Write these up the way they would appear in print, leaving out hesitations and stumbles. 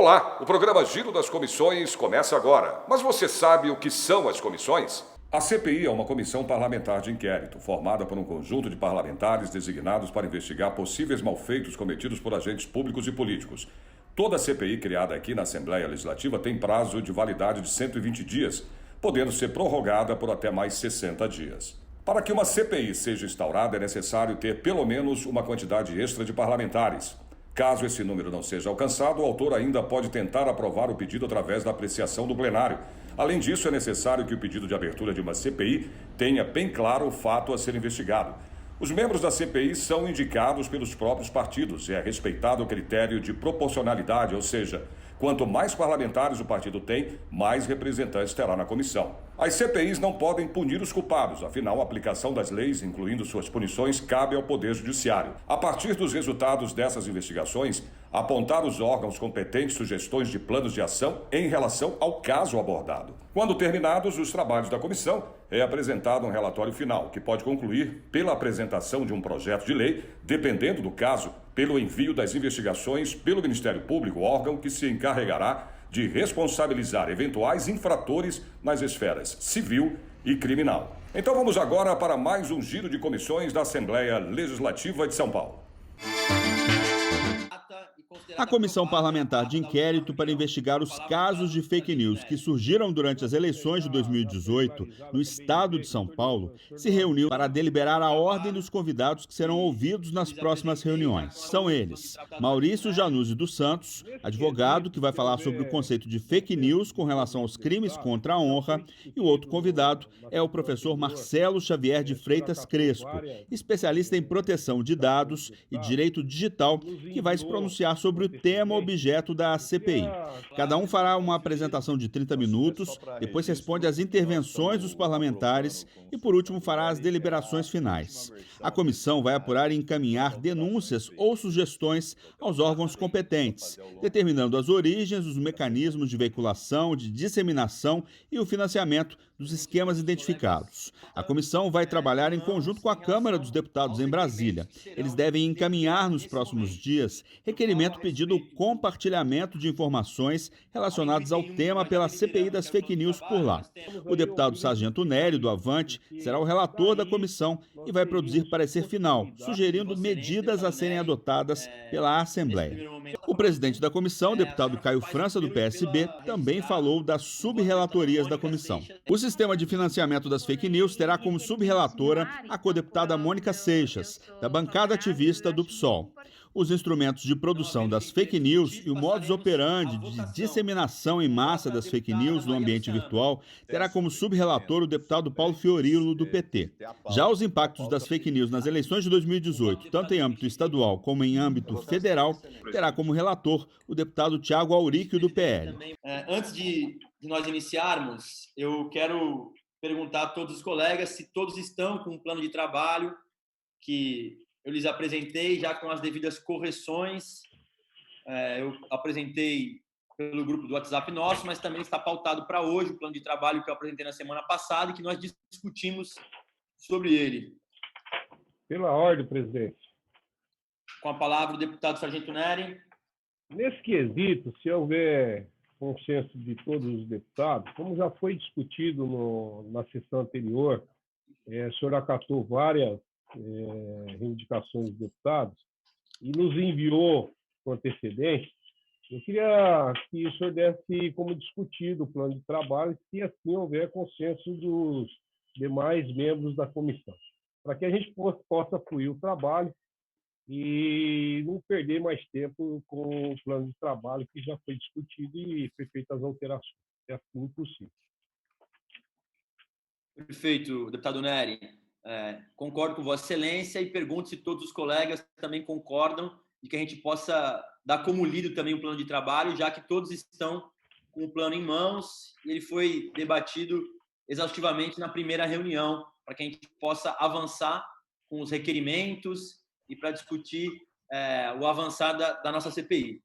Olá, o programa Giro das Comissões começa agora. Mas você sabe o que são as comissões? A CPI é uma comissão parlamentar de inquérito, formada por um conjunto de parlamentares designados para investigar possíveis malfeitos cometidos por agentes públicos e políticos. Toda CPI criada aqui na Assembleia Legislativa tem prazo de validade de 120 dias, podendo ser prorrogada por até mais 60 dias. Para que uma CPI seja instaurada, é necessário ter pelo menos uma quantidade extra de parlamentares. Caso esse número não seja alcançado, o autor ainda pode tentar aprovar o pedido através da apreciação do plenário. Além disso, é necessário que o pedido de abertura de uma CPI tenha bem claro o fato a ser investigado. Os membros da CPI são indicados pelos próprios partidos e é respeitado o critério de proporcionalidade, ou seja, quanto mais parlamentares o partido tem, mais representantes terá na comissão. As CPIs não podem punir os culpados, afinal, a aplicação das leis, incluindo suas punições, cabe ao Poder Judiciário. A partir dos resultados dessas investigações, apontar os órgãos competentes sugestões de planos de ação em relação ao caso abordado. Quando terminados os trabalhos da comissão, é apresentado um relatório final, que pode concluir pela apresentação de um projeto de lei, dependendo do caso, pelo envio das investigações pelo Ministério Público, órgão que se encarregará de responsabilizar eventuais infratores nas esferas civil e criminal. Então vamos agora para mais um giro de comissões da Assembleia Legislativa de São Paulo. A Comissão Parlamentar de Inquérito para investigar os casos de fake news que surgiram durante as eleições de 2018 no estado de São Paulo se reuniu para deliberar a ordem dos convidados que serão ouvidos nas próximas reuniões. São eles: Maurício Januzzi dos Santos, advogado que vai falar sobre o conceito de fake news com relação aos crimes contra a honra, e o outro convidado é o professor Marcelo Xavier de Freitas Crespo, especialista em proteção de dados e direito digital, que vai se pronunciar sobre o tema objeto da CPI. Cada um fará uma apresentação de 30 minutos, depois responde às intervenções dos parlamentares e, por último, fará as deliberações finais. A comissão vai apurar e encaminhar denúncias ou sugestões aos órgãos competentes, determinando as origens, os mecanismos de veiculação, de disseminação e o financiamento dos esquemas identificados. A comissão vai trabalhar em conjunto com a Câmara dos Deputados em Brasília. Eles devem encaminhar nos próximos dias requerimento pedindo o compartilhamento de informações relacionadas ao tema pela CPI das fake news por lá. O deputado Sargento Nery, do Avante, será o relator da comissão e vai produzir parecer final, sugerindo medidas a serem adotadas pela Assembleia. O presidente da comissão, o deputado Caio França, do PSB, também falou das subrelatorias da comissão. O sistema de financiamento das fake news terá como subrelatora a codeputada Mônica Seixas, da bancada ativista do PSOL. Os instrumentos de produção das fake news e o modus operandi de disseminação em massa das fake news no ambiente virtual terá como subrelator o deputado Paulo Fiorilo, do PT. Já os impactos das fake news nas eleições de 2018, tanto em âmbito estadual como em âmbito federal, terá como relator o deputado Thiago Auríquio, do PL. Antes de nós iniciarmos, eu quero perguntar a todos os colegas se todos estão com um plano de trabalho que eu lhes apresentei, já com as devidas correções. Eu apresentei pelo grupo do WhatsApp nosso, mas também está pautado para hoje o plano de trabalho que eu apresentei na semana passada e que nós discutimos sobre ele. Pela ordem, presidente. Com a palavra o deputado Sargento Nery. Nesse quesito, se houver consenso de todos os deputados, como já foi discutido na sessão anterior, o senhor acatou várias reivindicações dos deputados e nos enviou com antecedência. Eu queria que o senhor desse como discutido o plano de trabalho, se assim houver consenso dos demais membros da comissão, para que a gente possa fluir o trabalho e não perder mais tempo com o plano de trabalho que já foi discutido e foi feitas as alterações. É assim possível. Perfeito, deputado Nery. Concordo com Vossa Excelência e pergunto se todos os colegas também concordam de que a gente possa dar como lido também o plano de trabalho, já que todos estão com o plano em mãos e ele foi debatido exaustivamente na primeira reunião, para que a gente possa avançar com os requerimentos e para discutir o avançar da nossa CPI.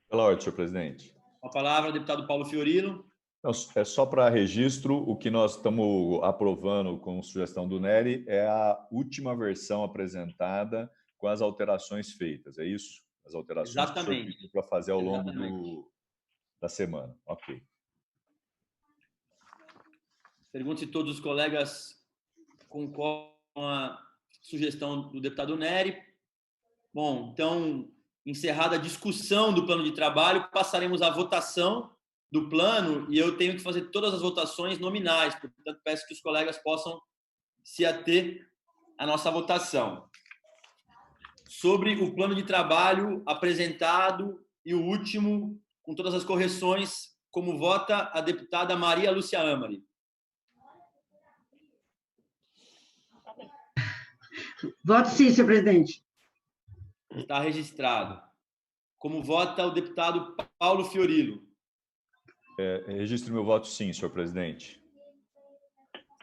Pela ordem, senhor presidente. Com a palavra, o deputado Paulo Fiorilo. Não, é só para registro, o que nós estamos aprovando com sugestão do Nery é a última versão apresentada com as alterações feitas, é isso? As alterações Exatamente. para fazer ao longo da semana. Ok. Pergunto se todos os colegas concordam com a sugestão do deputado Nery. Bom, então, encerrada a discussão do plano de trabalho, passaremos à votação do plano e eu tenho que fazer todas as votações nominais, portanto, peço que os colegas possam se ater à nossa votação. Sobre o plano de trabalho apresentado e o último, com todas as correções, como vota a deputada Maria Lúcia Amari? Voto sim, senhor presidente. Está registrado. Como vota o deputado Paulo Fiorilo? Registro meu voto sim, senhor presidente.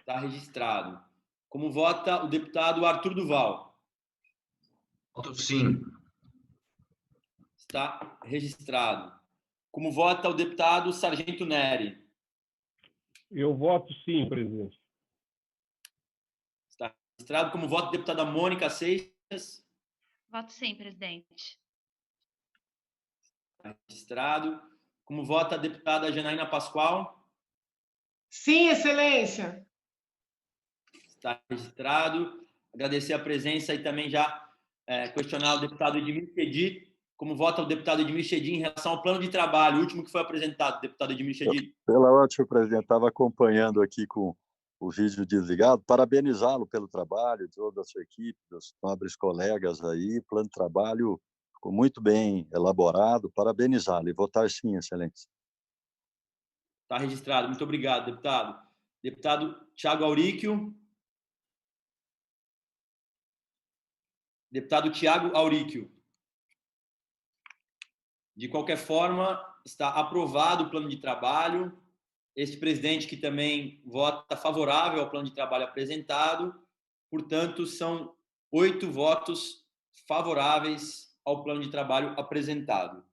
Está registrado. Como vota o deputado Arthur Duval? Voto sim. Está registrado. Como vota o deputado Sargento Nery? Eu voto sim, presidente. Está registrado. Como vota a deputada Mônica Seixas? Voto sim, presidente. Está registrado. Como vota a deputada Janaína Pascoal? Sim, excelência. Está registrado. Agradecer a presença e também já questionar o deputado Edmir Chedid. Como vota o deputado Edmir Chedid em relação ao plano de trabalho, o último que foi apresentado, deputado Edmir Chedid? Pela ordem, senhor presidente, estava acompanhando aqui com o vídeo desligado, parabenizá-lo pelo trabalho, de toda a sua equipe, dos nobres colegas aí, o plano de trabalho ficou muito bem elaborado, parabenizá-lo e votar sim, excelência. Está registrado. Muito obrigado, deputado. Deputado Tiago Auríquio. Deputado Tiago Auríquio. De qualquer forma, está aprovado o plano de trabalho. Este presidente que também vota favorável ao plano de trabalho apresentado. Portanto, são 8 votos favoráveis ao plano de trabalho apresentado.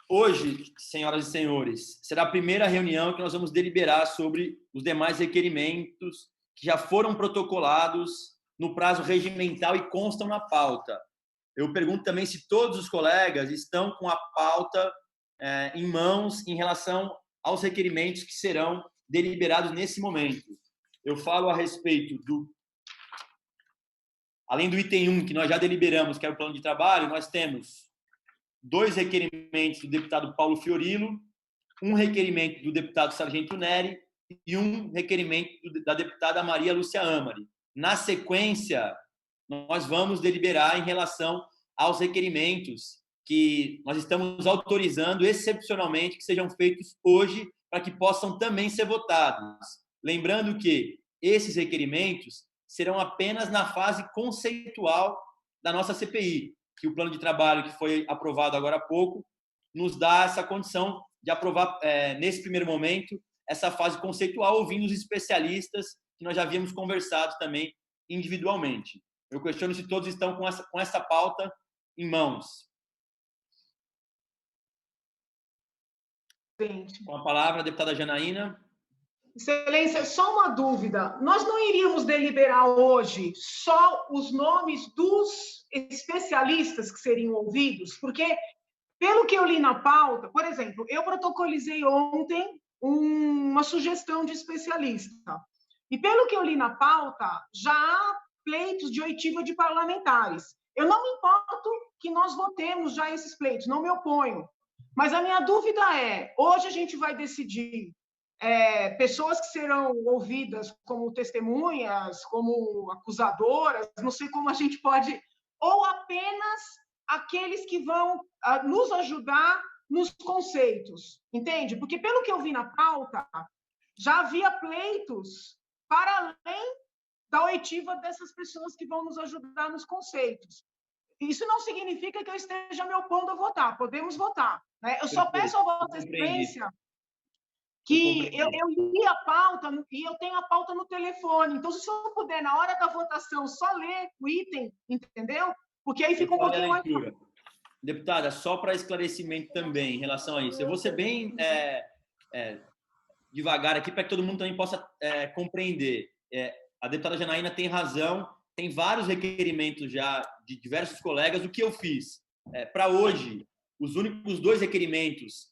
Hoje, senhoras e senhores, será a primeira reunião que nós vamos deliberar sobre os demais requerimentos que já foram protocolados no prazo regimental e constam na pauta. Eu pergunto também se todos os colegas estão com a pauta em mãos em relação aos requerimentos que serão deliberados nesse momento. Eu falo a respeito além do item 1, que nós já deliberamos, que é o plano de trabalho, nós temos 2 requerimentos do deputado Paulo Fiorilo, um requerimento do deputado Sargento Nery e um requerimento da deputada Maria Lúcia Amari. Na sequência, nós vamos deliberar em relação aos requerimentos que nós estamos autorizando excepcionalmente que sejam feitos hoje para que possam também ser votados. Lembrando que esses requerimentos serão apenas na fase conceitual da nossa CPI, que o plano de trabalho que foi aprovado agora há pouco nos dá essa condição de aprovar, nesse primeiro momento, essa fase conceitual, ouvindo os especialistas que nós já havíamos conversado também individualmente. Eu questiono se todos estão com essa pauta em mãos. Com a palavra, a deputada Janaína. Excelência, só uma dúvida. Nós não iríamos deliberar hoje só os nomes dos especialistas que seriam ouvidos? Porque, pelo que eu li na pauta, por exemplo, eu protocolizei ontem uma sugestão de especialista. E, pelo que eu li na pauta, já há pleitos de oitiva de parlamentares. Eu não me importo que nós votemos já esses pleitos, não me oponho. Mas a minha dúvida é, hoje a gente vai decidir pessoas que serão ouvidas como testemunhas, como acusadoras, não sei como a gente pode, ou apenas aqueles que vão nos ajudar nos conceitos, entende? Porque, pelo que eu vi na pauta, já havia pleitos para além da oitiva dessas pessoas que vão nos ajudar nos conceitos. Isso não significa que eu esteja me opondo a votar, podemos votar, né? Eu só peço a Vossa Excelência que eu li a pauta e eu tenho a pauta no telefone. Então, se o senhor puder, na hora da votação, só ler o item, entendeu? Porque aí fica um pouquinho mais... Deputada, só para esclarecimento também em relação a isso. Eu vou ser bem devagar aqui para que todo mundo também possa compreender. A deputada Janaína tem razão tem vários requerimentos já de diversos colegas. O que eu fiz? Para hoje, os únicos 2 requerimentos,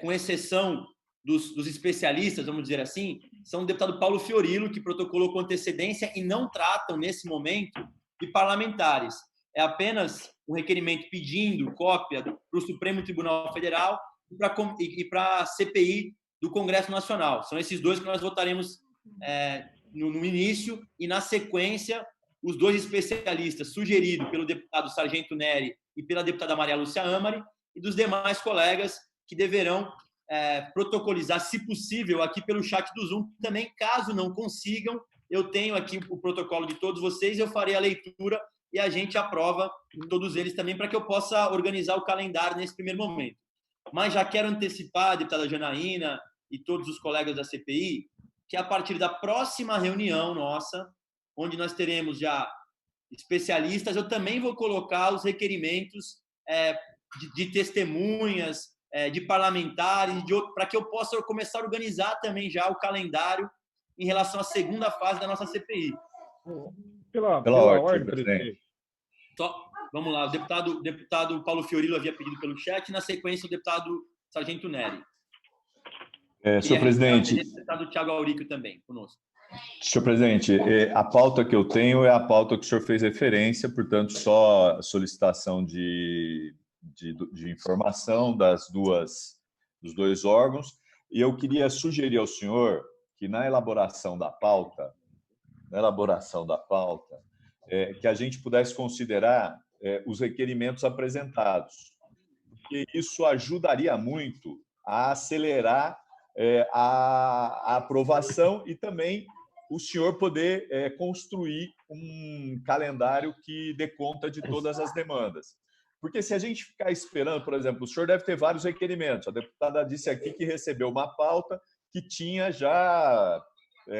com exceção dos especialistas, vamos dizer assim, são o deputado Paulo Fiorilo, que protocolou com antecedência e não tratam, nesse momento, de parlamentares. É apenas um requerimento pedindo cópia para o Supremo Tribunal Federal e para a CPI do Congresso Nacional. São esses 2 que nós votaremos no início, e, na sequência, os 2 especialistas sugeridos pelo deputado Sargento Neri e pela deputada Maria Lúcia Amari, e dos demais colegas que deverão protocolizar, se possível, aqui pelo chat do Zoom. Também, caso não consigam, eu tenho aqui o protocolo de todos vocês, eu farei a leitura e a gente aprova todos eles também, para que eu possa organizar o calendário nesse primeiro momento. Mas já quero antecipar, a deputada Janaína e todos os colegas da CPI, que a partir da próxima reunião nossa, onde nós teremos já especialistas, eu também vou colocar os requerimentos de testemunhas, de parlamentares, para que eu possa começar a organizar também já o calendário em relação à segunda fase da nossa CPI. Pela ordem, presidente. Vamos lá, o deputado Paulo Fiorilo havia pedido pelo chat, na sequência o deputado Sargento Neri. Senhor presidente. O deputado Thiago Aurico também, conosco. Senhor presidente, a pauta que eu tenho é a pauta que o senhor fez referência, portanto, só solicitação de informação dos 2 órgãos, e eu queria sugerir ao senhor que na elaboração da pauta, que a gente pudesse considerar os requerimentos apresentados, porque isso ajudaria muito a acelerar a aprovação e também o senhor poder construir um calendário que dê conta de todas as demandas. Porque se a gente ficar esperando, por exemplo, o senhor deve ter vários requerimentos. A deputada disse aqui que recebeu uma pauta que tinha já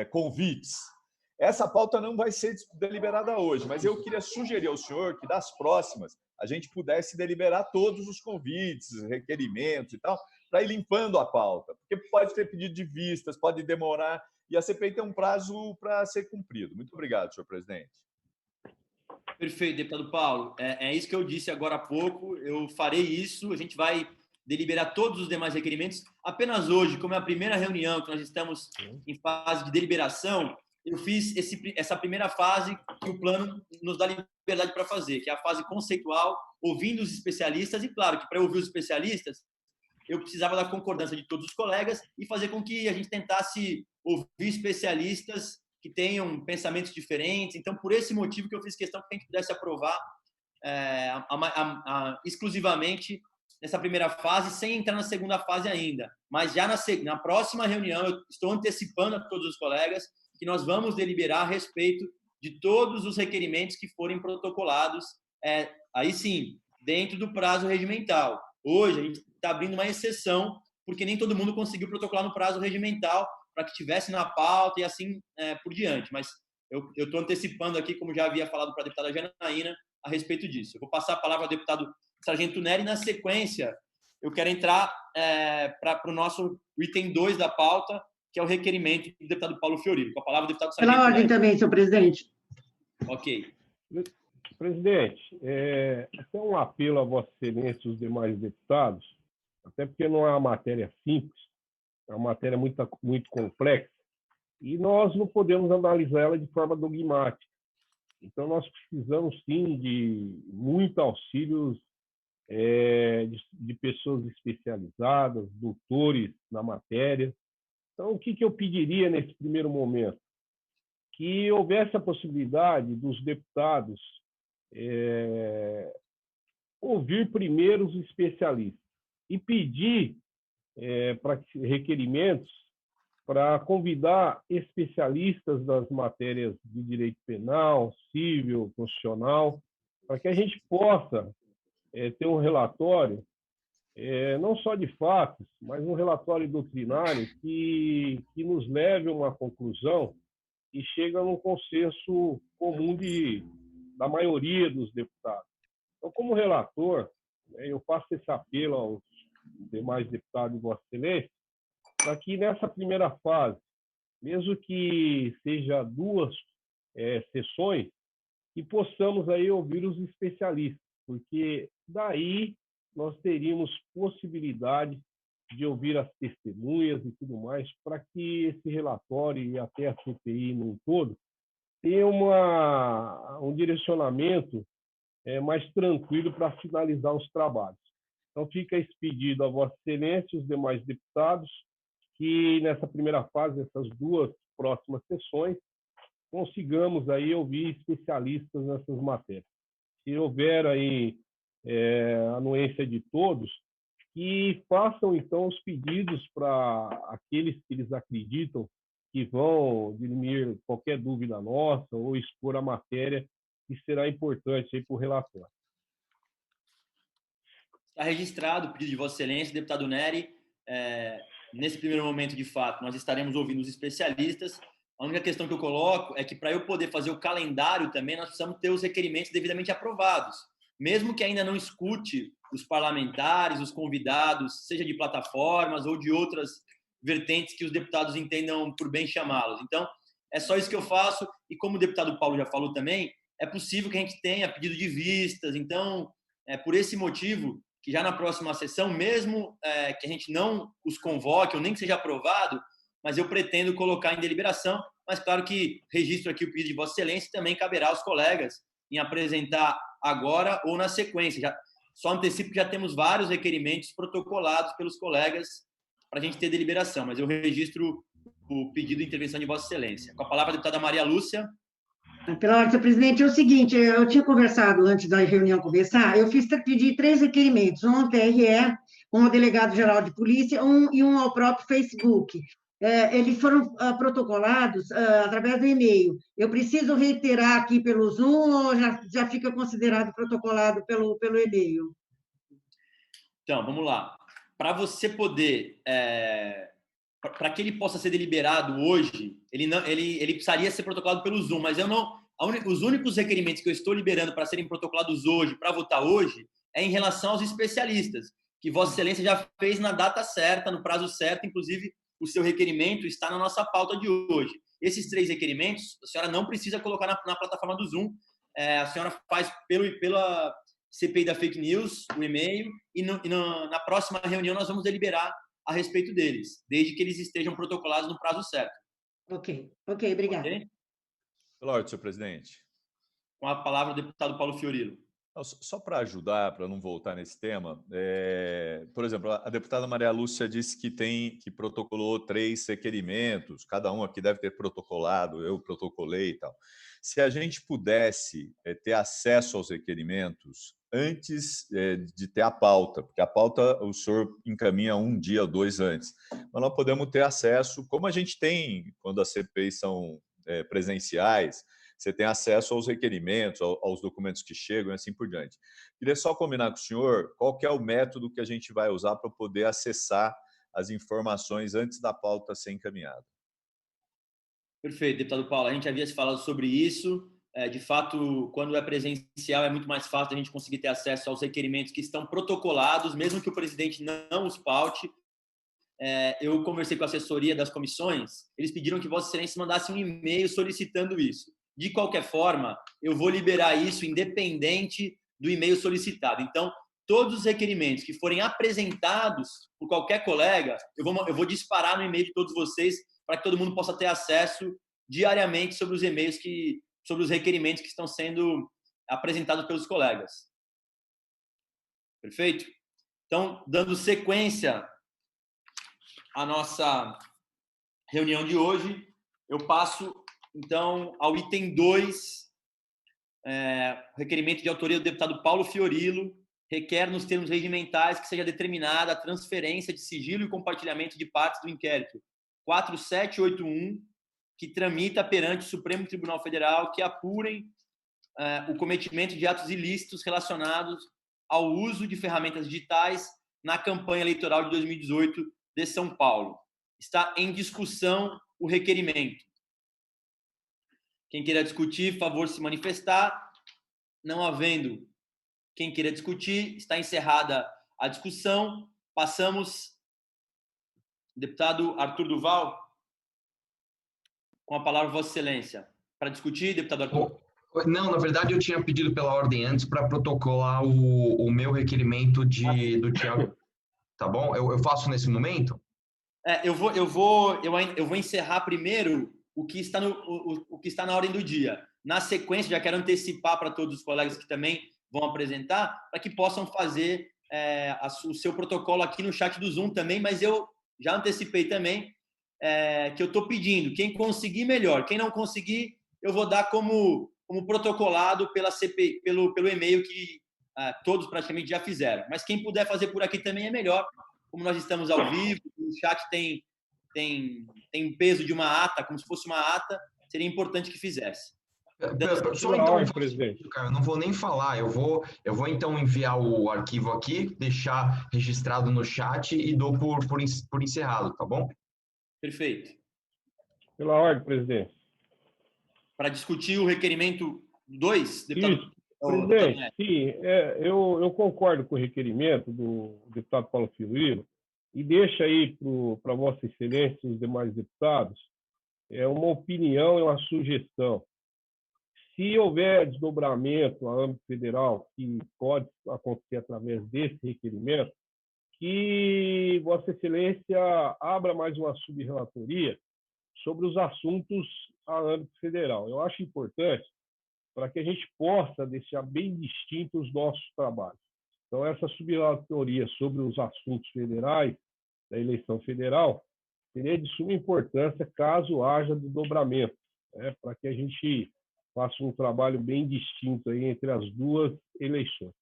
convites. Essa pauta não vai ser deliberada hoje, mas eu queria sugerir ao senhor que das próximas a gente pudesse deliberar todos os convites, requerimentos e tal, para ir limpando a pauta. Porque pode ter pedido de vistas, pode demorar, e a CPI tem um prazo para ser cumprido. Muito obrigado, senhor presidente. Perfeito, deputado Paulo. É isso que eu disse agora há pouco. Eu farei isso. A gente vai deliberar todos os demais requerimentos. Apenas hoje, como é a primeira reunião que nós estamos em fase de deliberação, eu fiz essa primeira fase que o plano nos dá liberdade para fazer, que é a fase conceitual, ouvindo os especialistas. E, claro, que para ouvir os especialistas, eu precisava da concordância de todos os colegas e fazer com que a gente tentasse ouvir especialistas que tenham pensamentos diferentes. Então, por esse motivo que eu fiz questão que a gente pudesse aprovar exclusivamente nessa primeira fase, sem entrar na segunda fase ainda. Mas já na próxima reunião, eu estou antecipando a todos os colegas que nós vamos deliberar a respeito de todos os requerimentos que forem protocolados, aí sim, dentro do prazo regimental. Hoje, a gente está abrindo uma exceção, porque nem todo mundo conseguiu protocolar no prazo regimental, para que estivesse na pauta e assim por diante. Mas eu estou antecipando aqui, como já havia falado para a deputada Janaína, a respeito disso. Eu vou passar a palavra ao deputado Sargento Neri, e na sequência eu quero entrar para o nosso item 2 da pauta, que é o requerimento do deputado Paulo Fiorilo. Com a palavra, o deputado Sargento Pela ordem Neri. também, senhor presidente. Ok. Presidente, até um apelo a Vossa Excelência e os demais deputados, até porque não é uma matéria simples, é uma matéria muito complexa, e nós não podemos analisar ela de forma dogmática. Então, nós precisamos, sim, de muito auxílio de pessoas especializadas, doutores na matéria. Então, o que eu pediria nesse primeiro momento? Que houvesse a possibilidade dos deputados ouvir primeiro os especialistas e pedir para requerimentos para convidar especialistas das matérias de direito penal, civil, constitucional, para que a gente possa ter um relatório, não só de fatos, mas um relatório doutrinário que nos leve a uma conclusão e chega num consenso comum da maioria dos deputados. Então, como relator, eu faço esse apelo aos demais deputados de Vossa Excelência, para que nessa primeira fase, mesmo que seja 2 sessões, e possamos aí ouvir os especialistas, porque daí nós teríamos possibilidade de ouvir as testemunhas e tudo mais, para que esse relatório e até a CPI num todo tenha um direcionamento mais tranquilo para finalizar os trabalhos. Então, fica esse pedido a Vossa Excelência e os demais deputados que, nessa primeira fase, essas 2 próximas sessões, consigamos aí ouvir especialistas nessas matérias. Se houver aí anuência de todos, que façam, então, os pedidos para aqueles que eles acreditam que vão dirimir qualquer dúvida nossa ou expor a matéria que será importante para o relatório. Está registrado o pedido de Vossa Excelência, deputado Neri. Nesse primeiro momento, de fato, nós estaremos ouvindo os especialistas. A única questão que eu coloco é que, para eu poder fazer o calendário também, nós precisamos ter os requerimentos devidamente aprovados. Mesmo que ainda não escute os parlamentares, os convidados, seja de plataformas ou de outras vertentes que os deputados entendam por bem chamá-los. Então, é só isso que eu faço. E como o deputado Paulo já falou também, é possível que a gente tenha pedido de vistas. Então, por esse motivo que já na próxima sessão, mesmo que a gente não os convoque ou nem que seja aprovado, mas eu pretendo colocar em deliberação. Mas claro que registro aqui o pedido de Vossa Excelência e também caberá aos colegas em apresentar agora ou na sequência. Só antecipo que já temos vários requerimentos protocolados pelos colegas para a gente ter deliberação, mas eu registro o pedido de intervenção de Vossa Excelência. Com a palavra a deputada Maria Lúcia. Pela ordem, senhor presidente, é o seguinte, eu tinha conversado antes da reunião começar, eu pedi 3 requerimentos, um ao TRE, um ao delegado-geral de polícia e um ao próprio Facebook. Eles foram protocolados através do e-mail. Eu preciso reiterar aqui pelo Zoom ou já fica considerado protocolado pelo e-mail? Então, vamos lá. Para você poder... para que ele possa ser deliberado hoje, ele precisaria ser protocolado pelo Zoom, mas eu não... Os únicos requerimentos que eu estou liberando para serem protocolados hoje, para votar hoje, é em relação aos especialistas, que Vossa Excelência já fez na data certa, no prazo certo, inclusive o seu requerimento está na nossa pauta de hoje. Esses 3 requerimentos, a senhora não precisa colocar na plataforma do Zoom, a senhora faz pela CPI da Fake News, o e-mail, e na próxima reunião nós vamos deliberar a respeito deles, desde que eles estejam protocolados no prazo certo. Ok, obrigado. Okay? Pela ordem, senhor presidente. Com a palavra o deputado Paulo Fiorilo. Só para ajudar, para não voltar nesse tema, por exemplo, a deputada Maria Lúcia disse que protocolou 3 requerimentos, cada um aqui deve ter protocolado, eu protocolei e tal. Se a gente pudesse ter acesso aos requerimentos antes de ter a pauta, porque a pauta o senhor encaminha 1 dia ou 2 antes, mas nós podemos ter acesso, como a gente tem quando as CPIs são presenciais, você tem acesso aos requerimentos, aos documentos que chegam e assim por diante. Queria só combinar com o senhor qual que é o método que a gente vai usar para poder acessar as informações antes da pauta ser encaminhada. Perfeito, deputado Paulo. A gente havia se falado sobre isso. De fato, quando é presencial, é muito mais fácil a gente conseguir ter acesso aos requerimentos que estão protocolados, mesmo que o presidente não os paute. Eu conversei com a assessoria das comissões, eles pediram que Vossa Excelência mandasse um e-mail solicitando isso. De qualquer forma, eu vou liberar isso independente do e-mail solicitado. Então, todos os requerimentos que forem apresentados por qualquer colega, eu vou disparar no e-mail de todos vocês para que todo mundo possa ter acesso diariamente sobre os e-mails sobre os requerimentos que estão sendo apresentados pelos colegas. Perfeito? Então, dando sequência à nossa reunião de hoje, eu passo, então, ao item 2, requerimento de autoria do deputado Paulo Fiorilo, requer nos termos regimentais que seja determinada a transferência de sigilo e compartilhamento de partes do inquérito 4781, que tramita perante o Supremo Tribunal Federal, que apurem o cometimento de atos ilícitos relacionados ao uso de ferramentas digitais na campanha eleitoral de 2018 de São Paulo. Está em discussão o requerimento. Quem queira discutir, favor se manifestar. Não havendo quem queira discutir, está encerrada a discussão. Passamos, deputado Arthur Duval, com a palavra Vossa Excelência. Para discutir, deputado Arthur. Não, na verdade eu tinha pedido pela ordem antes para protocolar o meu requerimento do Thiago. Tá bom? Eu faço nesse momento? Eu vou encerrar primeiro o que está o que está na ordem do dia. Na sequência, já quero antecipar para todos os colegas que também vão apresentar, para que possam fazer o seu protocolo aqui no chat do Zoom também, mas eu já antecipei também que eu estou pedindo. Quem conseguir, melhor. Quem não conseguir, eu vou dar como protocolado pela CPI, pelo e-mail que todos praticamente já fizeram. Mas quem puder fazer por aqui também é melhor. Como nós estamos ao vivo, o chat tem peso de uma ata, como se fosse uma ata, seria importante que fizesse. Só então, presidente, eu não vou nem falar, eu vou então enviar o arquivo aqui, deixar registrado no chat e dou por encerrado, tá bom? Perfeito. Pela ordem, presidente. Para discutir o requerimento 2, deputado. Isso. Presidente, sim, eu concordo com o requerimento do deputado Paulo Fiorilo e deixa aí para Vossa Excelência e os demais deputados uma opinião e uma sugestão. Se houver desdobramento a âmbito federal, que pode acontecer através desse requerimento, que Vossa Excelência abra mais uma subrelatoria sobre os assuntos a âmbito federal. Eu acho importante para que a gente possa deixar bem distintos os nossos trabalhos. Então, essa subrelatoria sobre os assuntos federais, da eleição federal, seria de suma importância caso haja desdobramento, para que a gente faça um trabalho bem distinto aí entre as duas eleições.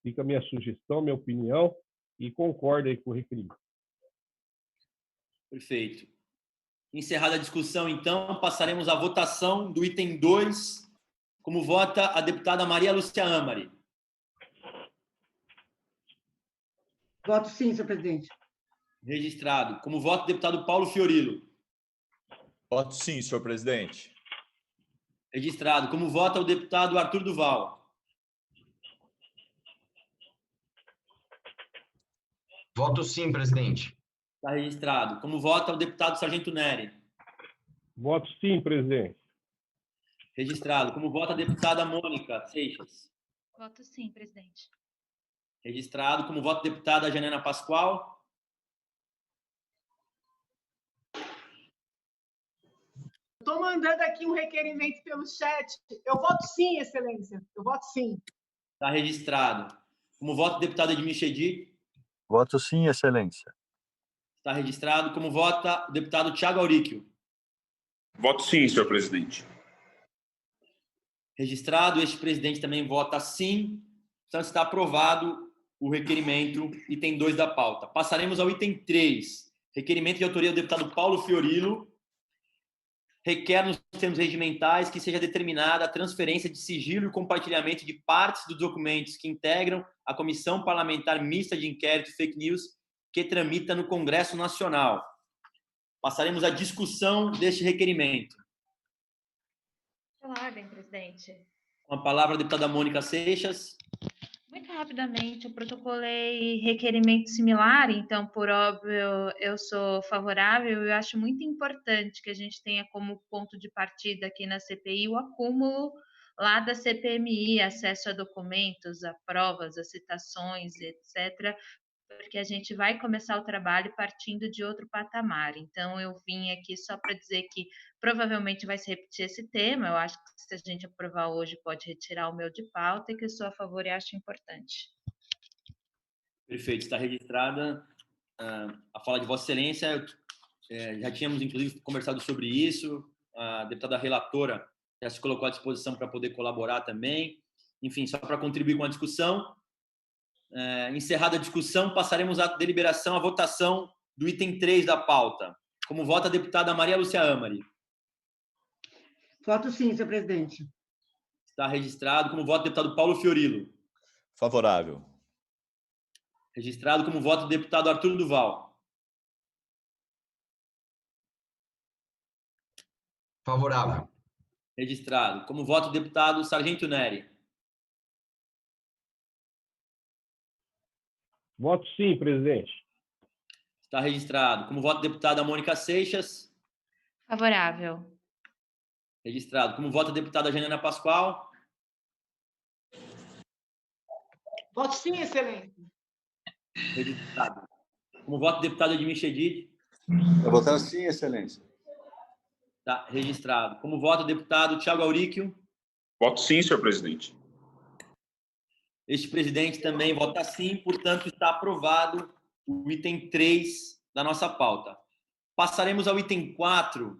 Fica a minha sugestão, minha opinião, e concordo aí com o requerimento. Perfeito. Encerrada a discussão, então, passaremos à votação do item 2, como vota a deputada Maria Lúcia Amari. Voto sim, senhor presidente. Registrado. Como vota o deputado Paulo Fiorilo. Voto sim, senhor presidente. Registrado. Como vota o deputado Arthur Duval. Voto sim, presidente. Está registrado. Como vota o deputado Sargento Neri. Voto sim, presidente. Registrado. Como vota a deputada Mônica Seixas. Voto sim, presidente. Registrado. Como vota a deputada Janena Pascoal. Estou mandando aqui um requerimento pelo chat. Eu voto sim, excelência. Eu voto sim. Está registrado. Como vota o deputado Edmir Chedi. Voto sim, excelência. Está registrado. Como vota o deputado Thiago Auríquio. Voto sim, senhor presidente. Registrado. Este presidente também vota sim. Então, está aprovado o requerimento, item 2 da pauta. Passaremos ao item 3. Requerimento de autoria do deputado Paulo Fiorilo. Requer nos termos regimentais que seja determinada a transferência de sigilo e compartilhamento de partes dos documentos que integram a Comissão Parlamentar Mista de Inquérito Fake News que tramita no Congresso Nacional. Passaremos à discussão deste requerimento. Pela ordem, presidente. Com a palavra a deputada Mônica Seixas. Muito rapidamente, eu protocolei requerimento similar, então, por óbvio, eu sou favorável e eu acho muito importante que a gente tenha como ponto de partida aqui na CPI o acúmulo lá da CPMI, acesso a documentos, a provas, a citações, etc., porque a gente vai começar o trabalho partindo de outro patamar. Então, eu vim aqui só para dizer que provavelmente vai se repetir esse tema. Eu acho que se a gente aprovar hoje, pode retirar o meu de pauta e que eu sou a favor e acho importante. Perfeito, está registrada a fala de Vossa Excelência. Já tínhamos, inclusive, conversado sobre isso. A deputada relatora já se colocou à disposição para poder colaborar também. Enfim, só para contribuir com a discussão. Encerrada a discussão, passaremos à deliberação, à votação do item 3 da pauta. Como vota a deputada Maria Lúcia Amari. Voto sim, senhor presidente. Está registrado. Como vota o deputado Paulo Fiorilo. Favorável. Registrado. Como vota o deputado Arthur Duval. Favorável. Registrado. Como vota o deputado Sargento Neri. Voto sim, presidente. Está registrado. Como vota a deputada Mônica Seixas. Favorável. Registrado. Como vota a deputada Janena Pascoal. Voto sim, excelência. Registrado. Como voto, deputado Edmir Chedid. Para votar sim, excelência. Está registrado. Como voto, deputado Thiago Auríquio. Voto sim, senhor presidente. Este presidente também vota sim, portanto, está aprovado o item 3 da nossa pauta. Passaremos ao item 4,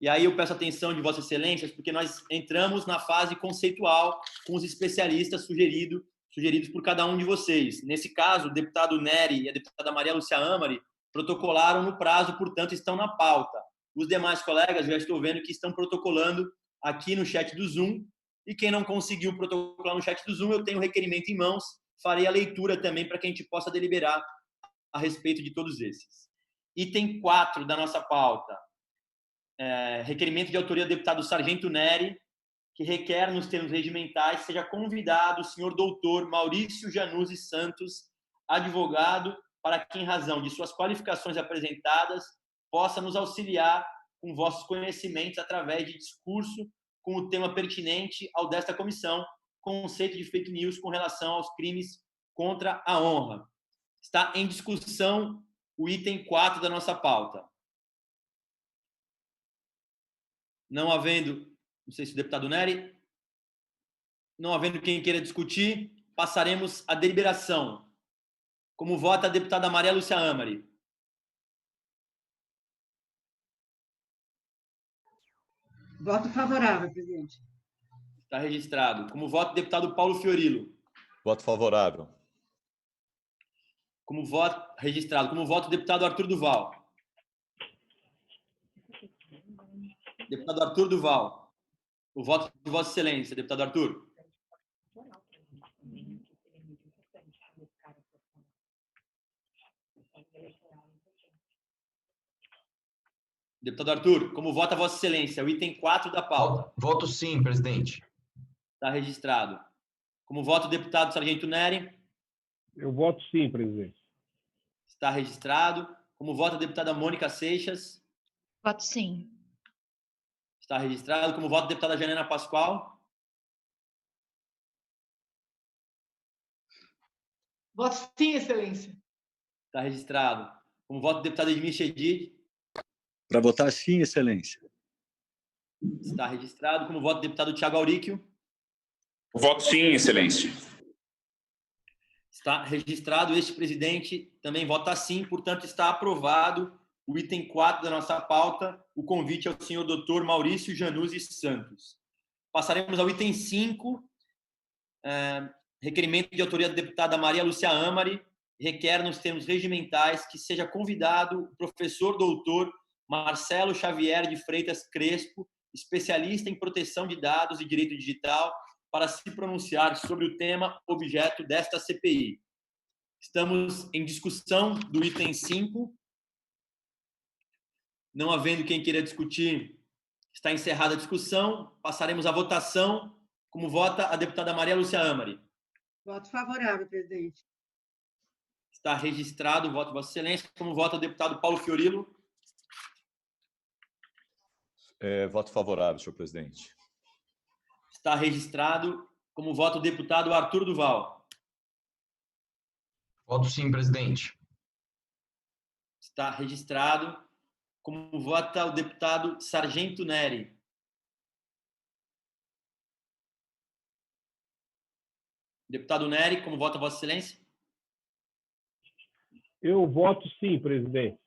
e aí eu peço atenção de Vossas Excelências, porque nós entramos na fase conceitual com os especialistas sugeridos por cada um de vocês. Nesse caso, o deputado Nery e a deputada Maria Lúcia Amari protocolaram no prazo, portanto, estão na pauta. Os demais colegas, já estou vendo que estão protocolando aqui no chat do Zoom, e quem não conseguiu protocolar no chat do Zoom, eu tenho o requerimento em mãos, farei a leitura também para que a gente possa deliberar a respeito de todos esses. Item 4 da nossa pauta. Requerimento de autoria do deputado Sargento Nery, que requer, nos termos regimentais, seja convidado o senhor doutor Maurício Januzzi Santos, advogado, para que, em razão de suas qualificações apresentadas, possa nos auxiliar com vossos conhecimentos através de discurso com o tema pertinente ao desta comissão, conceito de fake news com relação aos crimes contra a honra. Está em discussão o item 4 da nossa pauta. Não havendo, não sei se o deputado Nery, não havendo quem queira discutir, passaremos à deliberação. Como vota a deputada Maria Lúcia Amari? Voto favorável, presidente. Está registrado. Como voto, deputado Paulo Fiorilo. Voto favorável. Como voto, registrado. Como voto, deputado Arthur Duval. Deputado Arthur Duval. O voto de Vossa Excelência, deputado Arthur. Deputado Arthur, como vota Vossa Excelência, o item 4 da pauta. Voto sim, presidente. Está registrado. Como voto o deputado Sargento Nery. Eu voto sim, presidente. Está registrado. Como vota a deputada Mônica Seixas. Voto sim. Está registrado. Como vota a deputada Janena Pascoal. Voto sim, excelência. Está registrado. Como voto o deputado Edmir Chedid. Para votar sim, excelência. Está registrado. Como voto o deputado Thiago Auríquio. Voto sim, excelência. Está registrado. Este presidente também vota sim, portanto, está aprovado o item 4 da nossa pauta, o convite ao senhor doutor Maurício Januzzi Santos. Passaremos ao item 5, requerimento de autoria da deputada Maria Lúcia Amari, requer, nos termos regimentais, que seja convidado o professor doutor Marcelo Xavier de Freitas Crespo, especialista em proteção de dados e direito digital, para se pronunciar sobre o tema objeto desta CPI. Estamos em discussão do item 5. Não havendo quem queira discutir, está encerrada a discussão. Passaremos à votação. Como vota a deputada Maria Lúcia Amari? Voto favorável, presidente. Está registrado o voto de Vossa Excelência. Como vota o deputado Paulo Fiorilo? Voto favorável, senhor presidente. Está registrado. Como vota o deputado Arthur Duval? Voto sim, presidente. Está registrado. Como vota o deputado Sargento Nery? Deputado Nery, como vota Vossa Excelência? Eu voto sim, presidente.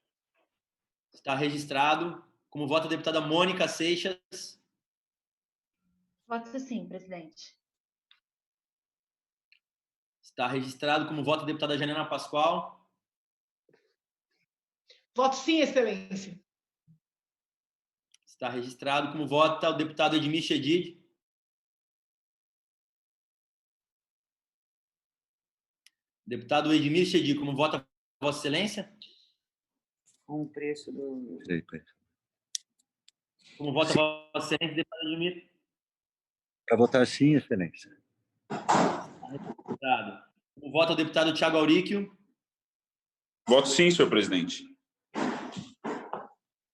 Está registrado. Como vota a deputada Mônica Seixas? Voto sim, presidente. Está registrado. Como vota a deputada Janena Pascoal? Voto sim, excelência. Está registrado. Como vota o deputado Edmir Chedid? Deputado Edmir Chedid, como vota Vossa Excelência? Com o preço do... Como vota Vossa Excelência, deputado Edmir? Para votar sim, excelência. Está registrado. Como vota o deputado Thiago Auríquio? Voto sim, senhor presidente.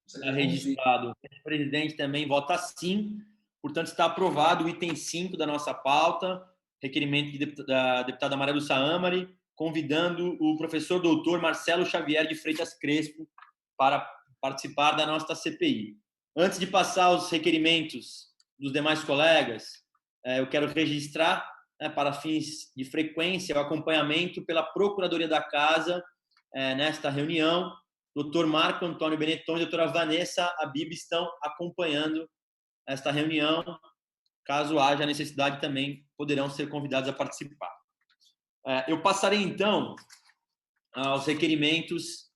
Está registrado. O presidente também vota sim. Portanto, está aprovado o item 5 da nossa pauta, requerimento da deputada Maria Lúcia Amari, convidando o professor doutor Marcelo Xavier de Freitas Crespo para participar da nossa CPI. Antes de passar os requerimentos dos demais colegas, eu quero registrar, para fins de frequência, o acompanhamento pela Procuradoria da Casa nesta reunião. Dr. Marco Antônio Benetton e doutora Vanessa Abib estão acompanhando esta reunião. Caso haja necessidade, também poderão ser convidados a participar. Eu passarei, então, aos requerimentos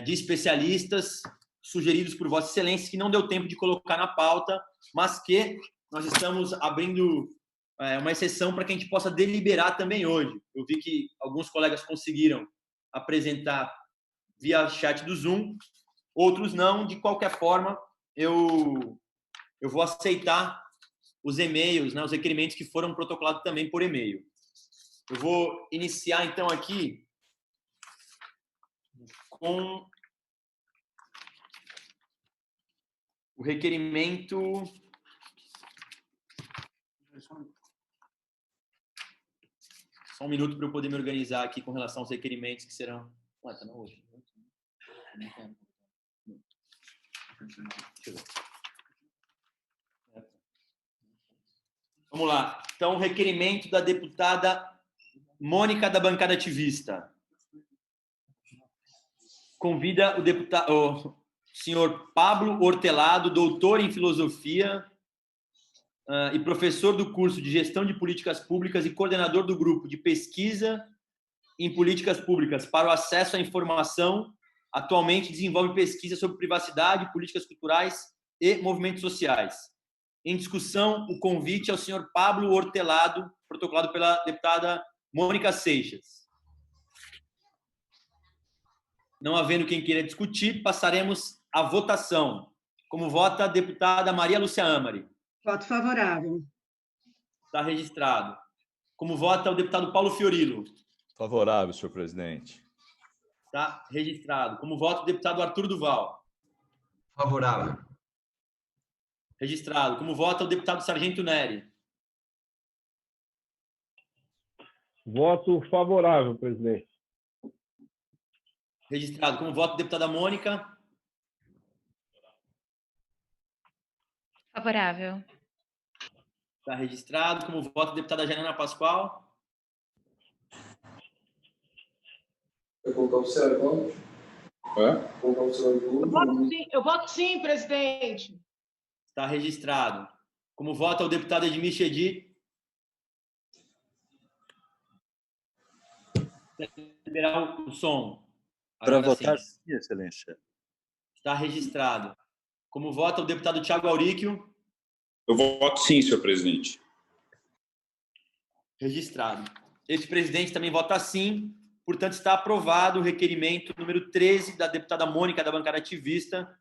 de especialistas sugeridos por Vossa Excelência, que não deu tempo de colocar na pauta, mas que nós estamos abrindo uma exceção para que a gente possa deliberar também hoje. Eu vi que alguns colegas conseguiram apresentar via chat do Zoom, outros não. De qualquer forma, eu vou aceitar os e-mails, os requerimentos que foram protocolados também por e-mail. Eu vou iniciar, então, aqui com o requerimento... Só um minuto para eu poder me organizar aqui com relação aos requerimentos que serão... Tá não hoje. Vamos lá. Então, o requerimento da deputada Mônica, da bancada ativista. Convida o senhor Pablo Hortelado, doutor em filosofia e professor do curso de Gestão de Políticas Públicas e coordenador do grupo de pesquisa em políticas públicas para o acesso à informação. Atualmente desenvolve pesquisa sobre privacidade, políticas culturais e movimentos sociais. Em discussão, o convite ao senhor Pablo Hortelado, protocolado pela deputada Mônica Seixas. Não havendo quem queira discutir, passaremos à votação. Como vota a deputada Maria Lúcia Amari? Voto favorável. Está registrado. Como vota o deputado Paulo Fiorilo? Favorável, senhor presidente. Está registrado. Como vota o deputado Arthur Duval? Favorável. Registrado. Como vota o deputado Sargento Neri? Voto favorável, presidente. Registrado. Como vota a deputada Mônica? Favorável. Está registrado. Como vota a deputada Janina Pascoal? Eu voto sim, presidente. Está registrado. Como vota o deputado Edmir Chedi? Liberar o som. Para Agora votar sim. sim, excelência. Está registrado. Como vota o deputado Tiago Auríquio? Eu voto sim, senhor presidente. Registrado. Esse presidente também vota sim. Portanto, está aprovado o requerimento número 13 da deputada Mônica, da bancada ativista,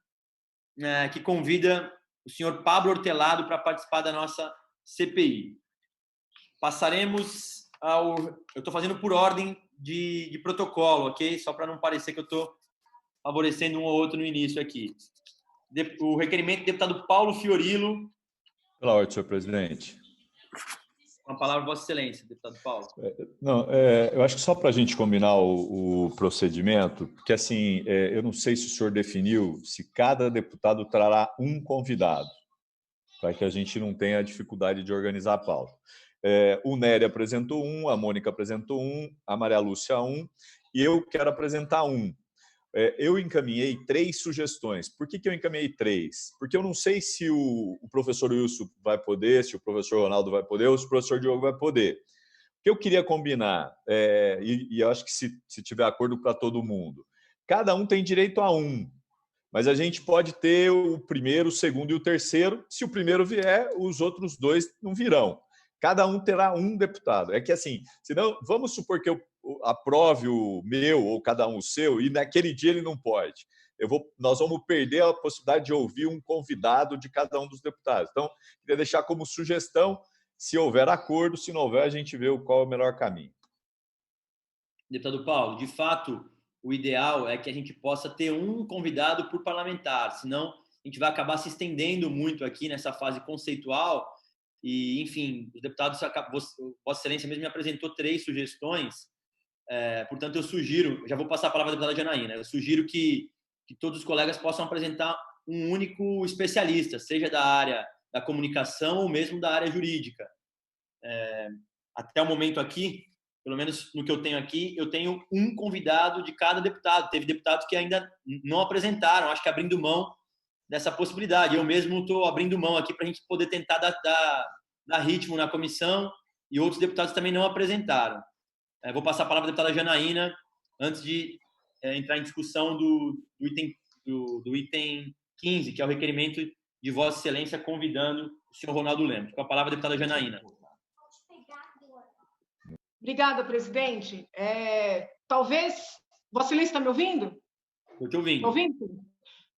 que convida o senhor Pablo Hortelado para participar da nossa CPI. Passaremos ao... Eu estou fazendo por ordem de protocolo, ok? Só para não parecer que eu estou favorecendo um ou outro no início aqui. O requerimento do deputado Paulo Fiorilo. Pela ordem, senhor presidente. Com a palavra, Vossa Excelência, deputado Paulo. Eu acho que só para a gente combinar o procedimento, porque assim, eu não sei se o senhor definiu se cada deputado trará um convidado, para que a gente não tenha dificuldade de organizar a pauta. O Nery apresentou um, a Mônica apresentou um, a Maria Lúcia um, e eu quero apresentar um. Eu encaminhei 3 sugestões. Por que eu encaminhei 3? Porque eu não sei se o professor Wilson vai poder, se o professor Ronaldo vai poder, ou se o professor Diogo vai poder. O que eu queria combinar, e eu acho que se tiver acordo para todo mundo, cada um tem direito a um, mas a gente pode ter o primeiro, o segundo e o terceiro. Se o primeiro vier, os outros 2 não virão. Cada um terá um deputado. É que assim, senão, vamos supor que eu aprove o meu ou cada um o seu e naquele dia ele não pode. Nós vamos perder a possibilidade de ouvir um convidado de cada um dos deputados. Então, queria deixar como sugestão, se houver acordo, se não houver, a gente vê qual é o melhor caminho. Deputado Paulo, de fato, o ideal é que a gente possa ter um convidado por parlamentar, senão a gente vai acabar se estendendo muito aqui nessa fase conceitual E, enfim, os deputados, Vossa Excelência mesmo me apresentou 3 sugestões, portanto, eu sugiro, já vou passar a palavra à deputada Janaína, eu sugiro que todos os colegas possam apresentar um único especialista, seja da área da comunicação ou mesmo da área jurídica. Até o momento aqui, pelo menos no que eu tenho aqui, eu tenho um convidado de cada deputado. Teve deputados que ainda não apresentaram, acho que abrindo mão dessa possibilidade. Eu mesmo estou abrindo mão aqui para a gente poder tentar dar ritmo na comissão, e outros deputados também não apresentaram. Vou passar a palavra à deputada Janaína antes de entrar em discussão do item 15, que é o requerimento de Vossa Excelência convidando o senhor Ronaldo Lemos. Com a palavra, a deputada Janaína. Obrigada, presidente. Talvez... Vossa Excelência está me ouvindo? Estou te ouvindo. Está ouvindo?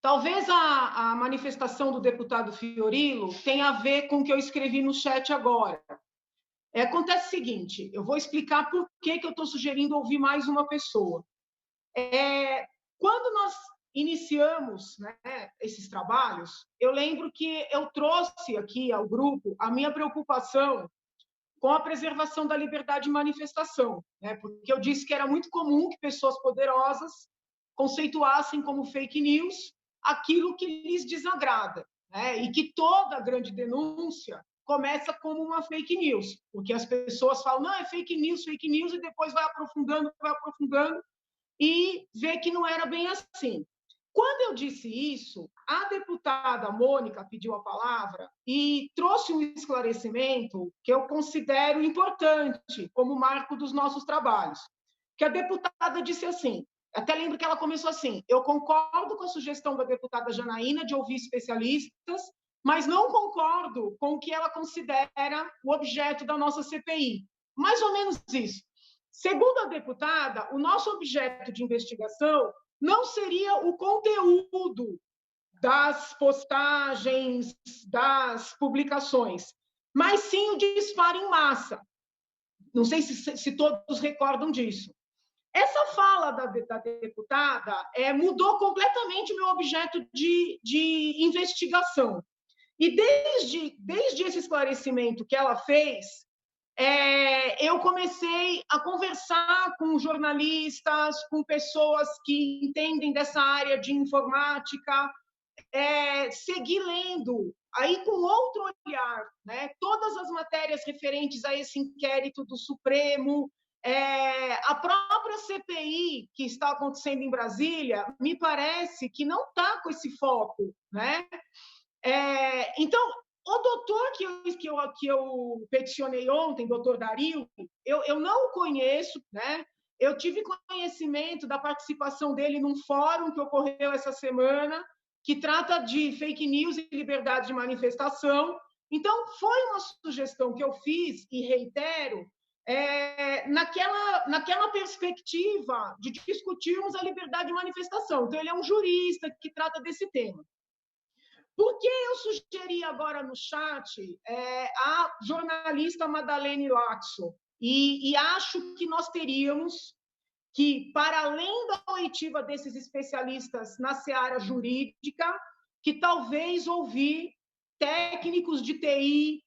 Talvez a manifestação do deputado Fiorilo tenha a ver com o que eu escrevi no chat agora. Acontece o seguinte, eu vou explicar por que eu estou sugerindo ouvir mais uma pessoa. Quando nós iniciamos, né, esses trabalhos, eu lembro que eu trouxe aqui ao grupo a minha preocupação com a preservação da liberdade de manifestação, né, porque eu disse que era muito comum que pessoas poderosas conceituassem como fake news aquilo que lhes desagrada, né, e que toda grande denúncia começa como uma fake news, porque as pessoas falam, não, é fake news, e depois vai aprofundando, e vê que não era bem assim. Quando eu disse isso, a deputada Mônica pediu a palavra e trouxe um esclarecimento que eu considero importante como marco dos nossos trabalhos. Que a deputada disse assim, até lembro que ela começou assim, eu concordo com a sugestão da deputada Janaína de ouvir especialistas, mas não concordo com o que ela considera o objeto da nossa CPI. Mais ou menos isso. Segundo a deputada, o nosso objeto de investigação não seria o conteúdo das postagens, das publicações, mas sim o disparo em massa. Não sei se todos recordam disso. Essa fala da deputada mudou completamente o meu objeto de investigação. E desde esse esclarecimento que ela fez, eu comecei a conversar com jornalistas, com pessoas que entendem dessa área de informática, segui lendo, aí com outro olhar, né, todas as matérias referentes a esse inquérito do Supremo, a própria CPI que está acontecendo em Brasília, me parece que não está com esse foco, né? Então, o doutor que eu peticionei ontem, doutor Dario, eu não o conheço, né? Eu tive conhecimento da participação dele num fórum que ocorreu essa semana, que trata de fake news e liberdade de manifestação. Então, foi uma sugestão que eu fiz e reitero, naquela perspectiva de discutirmos a liberdade de manifestação. Então, ele é um jurista que trata desse tema. Por que eu sugeri agora no chat a jornalista Madalene Laxo? E acho que nós teríamos que, para além da oitiva desses especialistas na seara jurídica, que talvez ouvir técnicos de TI,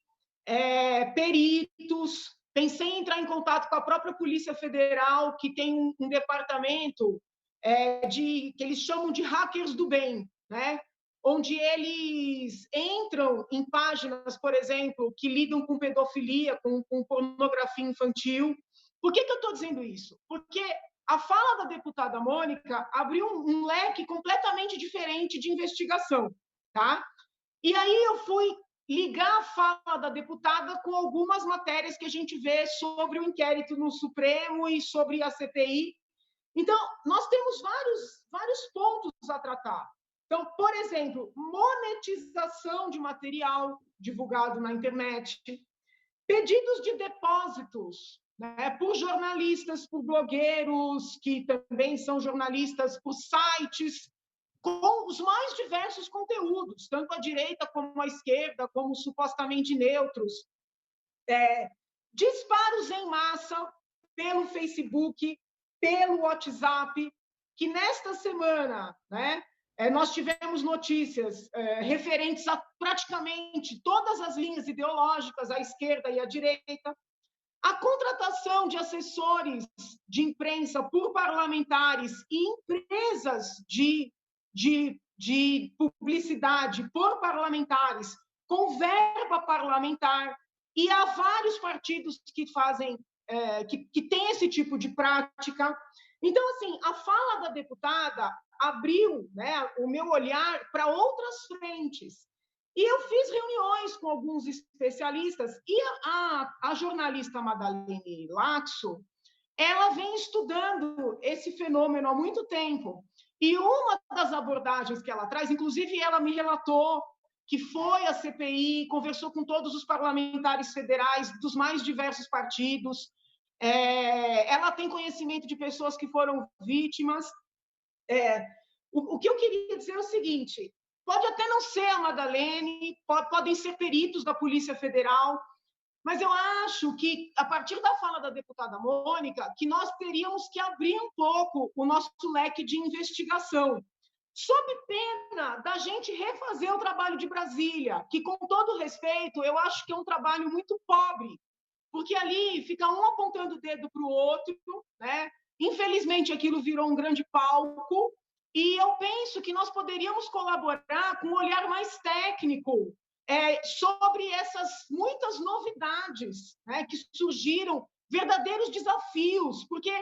peritos. Pensei em entrar em contato com a própria Polícia Federal, que tem um departamento que eles chamam de hackers do bem, né? Onde eles entram em páginas, por exemplo, que lidam com pedofilia, com pornografia infantil. Por que eu estou dizendo isso? Porque a fala da deputada Mônica abriu um leque completamente diferente de investigação, tá? E aí eu fui ligar a fala da deputada com algumas matérias que a gente vê sobre o inquérito no Supremo e sobre a CPI. Então, nós temos vários pontos a tratar. Então, por exemplo, monetização de material divulgado na internet, pedidos de depósitos, né, por jornalistas, por blogueiros, que também são jornalistas, por sites, com os mais diversos conteúdos, tanto à direita como à esquerda, como supostamente neutros. Disparos em massa pelo Facebook, pelo WhatsApp, que nesta semana, né, Nós tivemos notícias referentes a praticamente todas as linhas ideológicas, à esquerda e à direita, a contratação de assessores de imprensa por parlamentares e empresas de publicidade por parlamentares, com verba parlamentar, e há vários partidos que fazem, que têm esse tipo de prática. Então, assim, a fala da deputada abriu, né, o meu olhar para outras frentes. E eu fiz reuniões com alguns especialistas, e a jornalista Madalene Laxo, ela vem estudando esse fenômeno há muito tempo. E uma das abordagens que ela traz, inclusive ela me relatou que foi à CPI, conversou com todos os parlamentares federais dos mais diversos partidos, ela tem conhecimento de pessoas que foram vítimas. O que eu queria dizer é o seguinte: pode até não ser a Madalene, podem ser peritos da Polícia Federal, mas eu acho que, a partir da fala da deputada Mônica, que nós teríamos que abrir um pouco o nosso leque de investigação, sob pena da gente refazer o trabalho de Brasília, que, com todo respeito, eu acho que é um trabalho muito pobre, porque ali fica um apontando o dedo para o outro, né? Infelizmente, aquilo virou um grande palco, e eu penso que nós poderíamos colaborar com um olhar mais técnico sobre essas muitas novidades, né, que surgiram, verdadeiros desafios, porque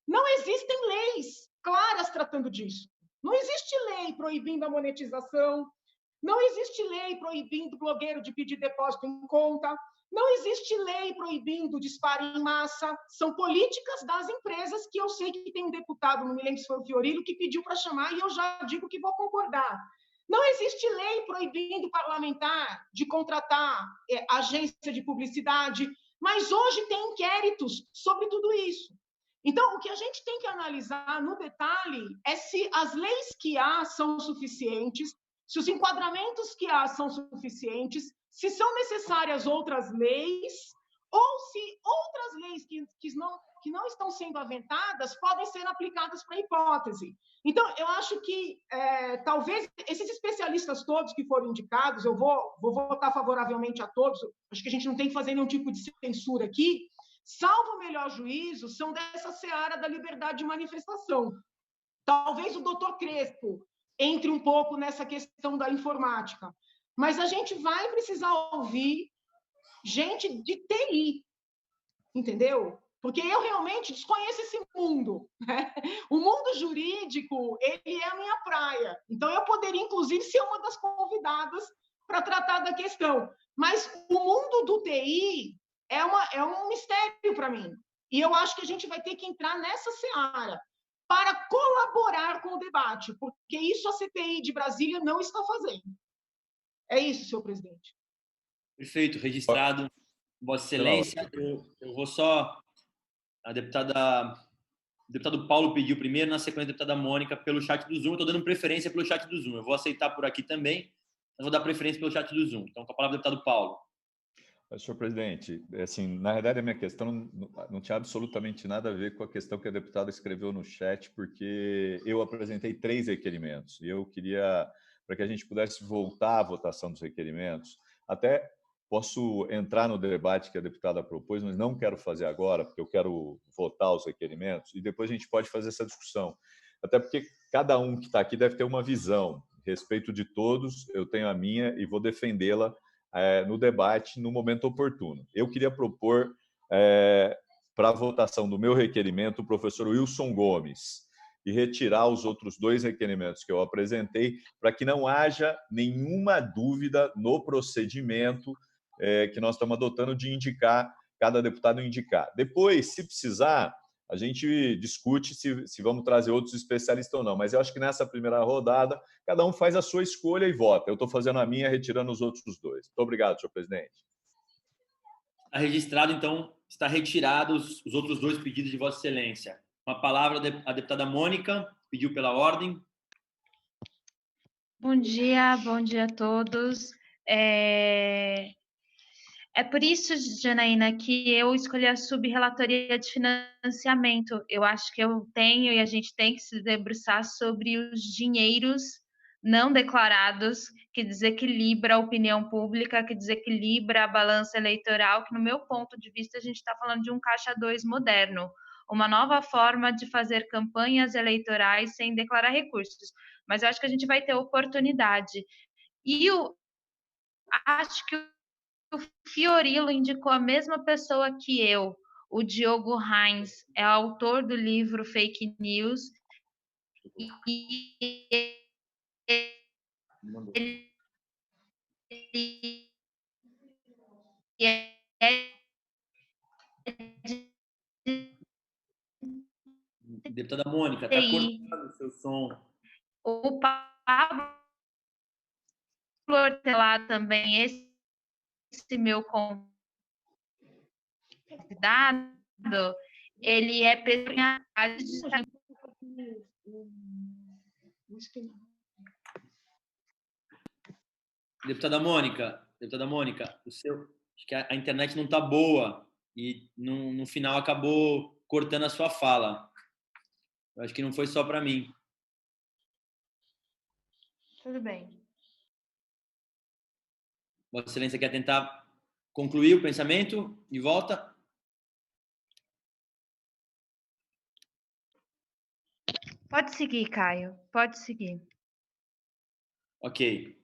não existem leis claras tratando disso. Não existe lei proibindo a monetização, não existe lei proibindo o blogueiro de pedir depósito em conta, não existe lei proibindo disparo em massa. São políticas das empresas, que eu sei que tem um deputado, não me lembro se foi o Fiorilo, que pediu para chamar, e eu já digo que vou concordar. Não existe lei proibindo o parlamentar de contratar agência de publicidade, mas hoje tem inquéritos sobre tudo isso. Então, o que a gente tem que analisar no detalhe é se as leis que há são suficientes, se os enquadramentos que há são suficientes, se são necessárias outras leis, ou se outras leis que não estão sendo aventadas podem ser aplicadas para a hipótese. Então, eu acho que talvez esses especialistas todos que foram indicados, eu vou votar favoravelmente a todos, acho que a gente não tem que fazer nenhum tipo de censura aqui, salvo o melhor juízo, são dessa seara da liberdade de manifestação. Talvez o doutor Crespo entre um pouco nessa questão da informática, mas a gente vai precisar ouvir gente de TI, entendeu? Porque eu realmente desconheço esse mundo, né? O mundo jurídico, ele é a minha praia. Então, eu poderia, inclusive, ser uma das convidadas para tratar da questão. Mas o mundo do TI é um mistério para mim. E eu acho que a gente vai ter que entrar nessa seara para colaborar com o debate, porque isso a CPI de Brasília não está fazendo. É isso, senhor presidente. Perfeito, registrado. Vossa Excelência, eu vou só... O deputado Paulo pediu primeiro, na sequência a deputada Mônica pelo chat do Zoom. Eu estou dando preferência pelo chat do Zoom. Eu vou aceitar por aqui também, mas vou dar preferência pelo chat do Zoom. Então, com a palavra, deputado Paulo. Senhor presidente, assim, na verdade, a minha questão não tinha absolutamente nada a ver com a questão que a deputada escreveu no chat, porque eu apresentei 3 requerimentos e eu queria, para que a gente pudesse voltar à votação dos requerimentos, até posso entrar no debate que a deputada propôs, mas não quero fazer agora, porque eu quero votar os requerimentos e depois a gente pode fazer essa discussão. Até porque cada um que está aqui deve ter uma visão. A respeito de todos, eu tenho a minha e vou defendê-la no debate no momento oportuno. Eu queria propor para a votação do meu requerimento o professor Wilson Gomes e retirar os outros 2 requerimentos que eu apresentei para que não haja nenhuma dúvida no procedimento que nós estamos adotando de indicar, cada deputado indicar. Depois, se precisar, a gente discute se vamos trazer outros especialistas ou não, mas eu acho que nessa primeira rodada, cada um faz a sua escolha e vota. Eu estou fazendo a minha, retirando os outros 2. Muito obrigado, senhor presidente. Está registrado, então, está retirados os outros 2 pedidos de Vossa Excelência. Com a palavra, a deputada Mônica, pediu pela ordem. Bom dia a todos. É por isso, Janaína, que eu escolhi a subrelatoria de financiamento. Eu acho que eu tenho e a gente tem que se debruçar sobre os dinheiros não declarados, que desequilibra a opinião pública, que desequilibra a balança eleitoral, que, no meu ponto de vista, a gente está falando de um caixa 2 moderno, uma nova forma de fazer campanhas eleitorais sem declarar recursos. Mas eu acho que a gente vai ter oportunidade. E acho que o Fiorilo indicou a mesma pessoa que eu. O Diogo Heinz é autor do livro Fake News e ele é Deputada Mônica, está cortando o seu som. O Pablo Hortelã também, esse meu convidado, ele é Deputada Mônica, acho que a internet não está boa e no final acabou cortando a sua fala. Eu acho que não foi só para mim. Tudo bem. Vossa Excelência quer tentar concluir o pensamento de volta? Pode seguir, Caio. Pode seguir. Ok.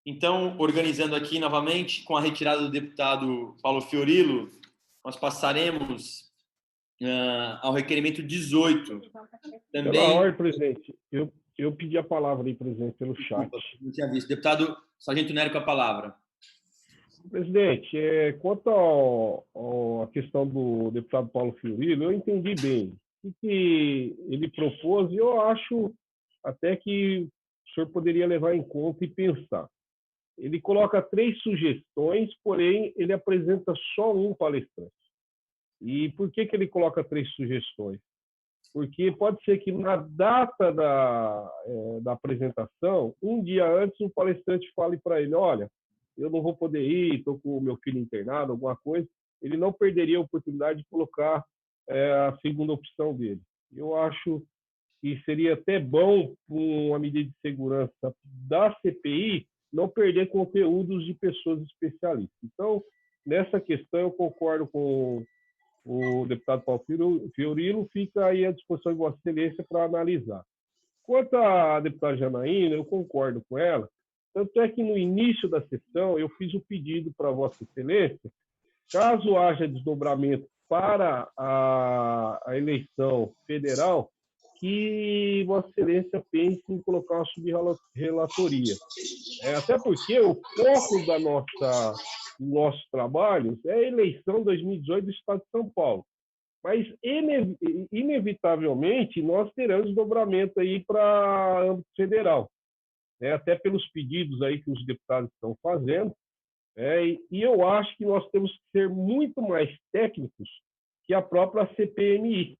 Então, organizando aqui novamente, com a retirada do deputado Paulo Fiorilo, nós passaremos ao requerimento 18. Também... Pela ordem, presidente, eu pedi a palavra aí, presidente, pelo chat. Não tinha visto. Deputado Sargento Nery com a palavra. Presidente, quanto à questão do deputado Paulo Fiorilo, eu entendi bem o que ele propôs e eu acho até que o senhor poderia levar em conta e pensar. Ele coloca 3 sugestões, porém ele apresenta só um palestrante. E por que ele coloca 3 sugestões? Porque pode ser que na data da apresentação, um dia antes, o palestrante fale para ele, olha, eu não vou poder ir, estou com o meu filho internado, alguma coisa. Ele não perderia a oportunidade de colocar a segunda opção dele. Eu acho que seria até bom, com uma medida de segurança da CPI, não perder conteúdos de pessoas especialistas. Então, nessa questão, eu concordo com o deputado Paulo Fiorilo, fica aí à disposição de Vossa Excelência para analisar. Quanto à deputada Janaína, eu concordo com ela, tanto é que no início da sessão eu fiz o pedido para Vossa Excelência, caso haja desdobramento para a eleição federal, que Vossa Excelência pense em colocar uma subrelatoria. Até porque o foco dos nossos trabalhos é a eleição 2018 do Estado de São Paulo. Mas, inevitavelmente, nós teremos desdobramento aí para âmbito federal, até pelos pedidos aí que os deputados estão fazendo. E eu acho que nós temos que ser muito mais técnicos que a própria CPMI.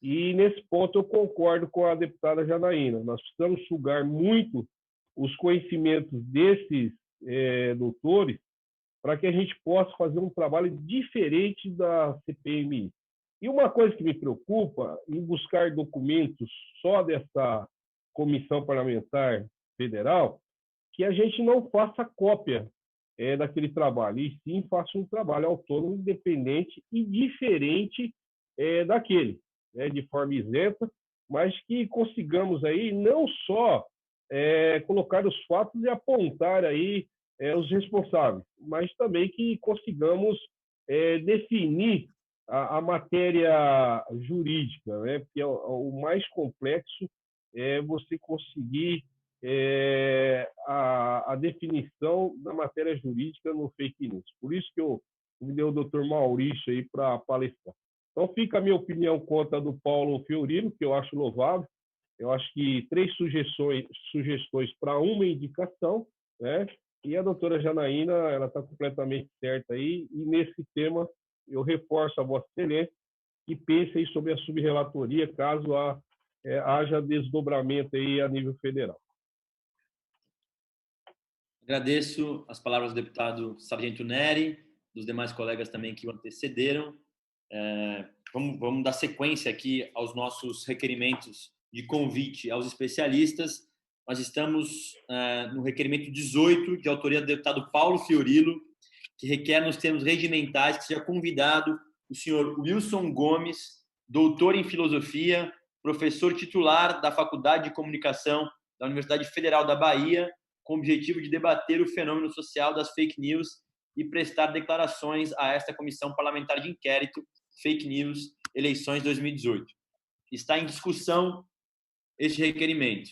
E, nesse ponto, eu concordo com a deputada Janaína. Nós precisamos sugar muito os conhecimentos desses doutores para que a gente possa fazer um trabalho diferente da CPMI. E uma coisa que me preocupa, em buscar documentos só dessa comissão parlamentar federal, que a gente não faça cópia daquele trabalho, e sim faça um trabalho autônomo, independente e diferente daquele. De forma isenta, mas que consigamos aí não só colocar os fatos e apontar aí os responsáveis, mas também que consigamos definir a matéria jurídica, porque o mais complexo é você conseguir a definição da matéria jurídica no fake news. Por isso que eu convidei o doutor Maurício aí para palestrar. Então, fica a minha opinião contra a do Paulo Fiorilo, que eu acho louvável. Eu acho que 3 sugestões para uma indicação, e a doutora Janaína, ela está completamente certa aí. E nesse tema, eu reforço a Vossa Excelência que pense aí sobre a subrelatoria, caso haja desdobramento aí a nível federal. Agradeço as palavras do deputado Sargento Neri, dos demais colegas também que o antecederam. Vamos dar sequência aqui aos nossos requerimentos de convite aos especialistas. Nós estamos no requerimento 18, de autoria do deputado Paulo Fiorilo, que requer nos termos regimentais que seja convidado o senhor Wilson Gomes, doutor em filosofia, professor titular da Faculdade de Comunicação da Universidade Federal da Bahia, com o objetivo de debater o fenômeno social das fake news e prestar declarações a esta Comissão Parlamentar de Inquérito Fake News, eleições 2018. Está em discussão este requerimento.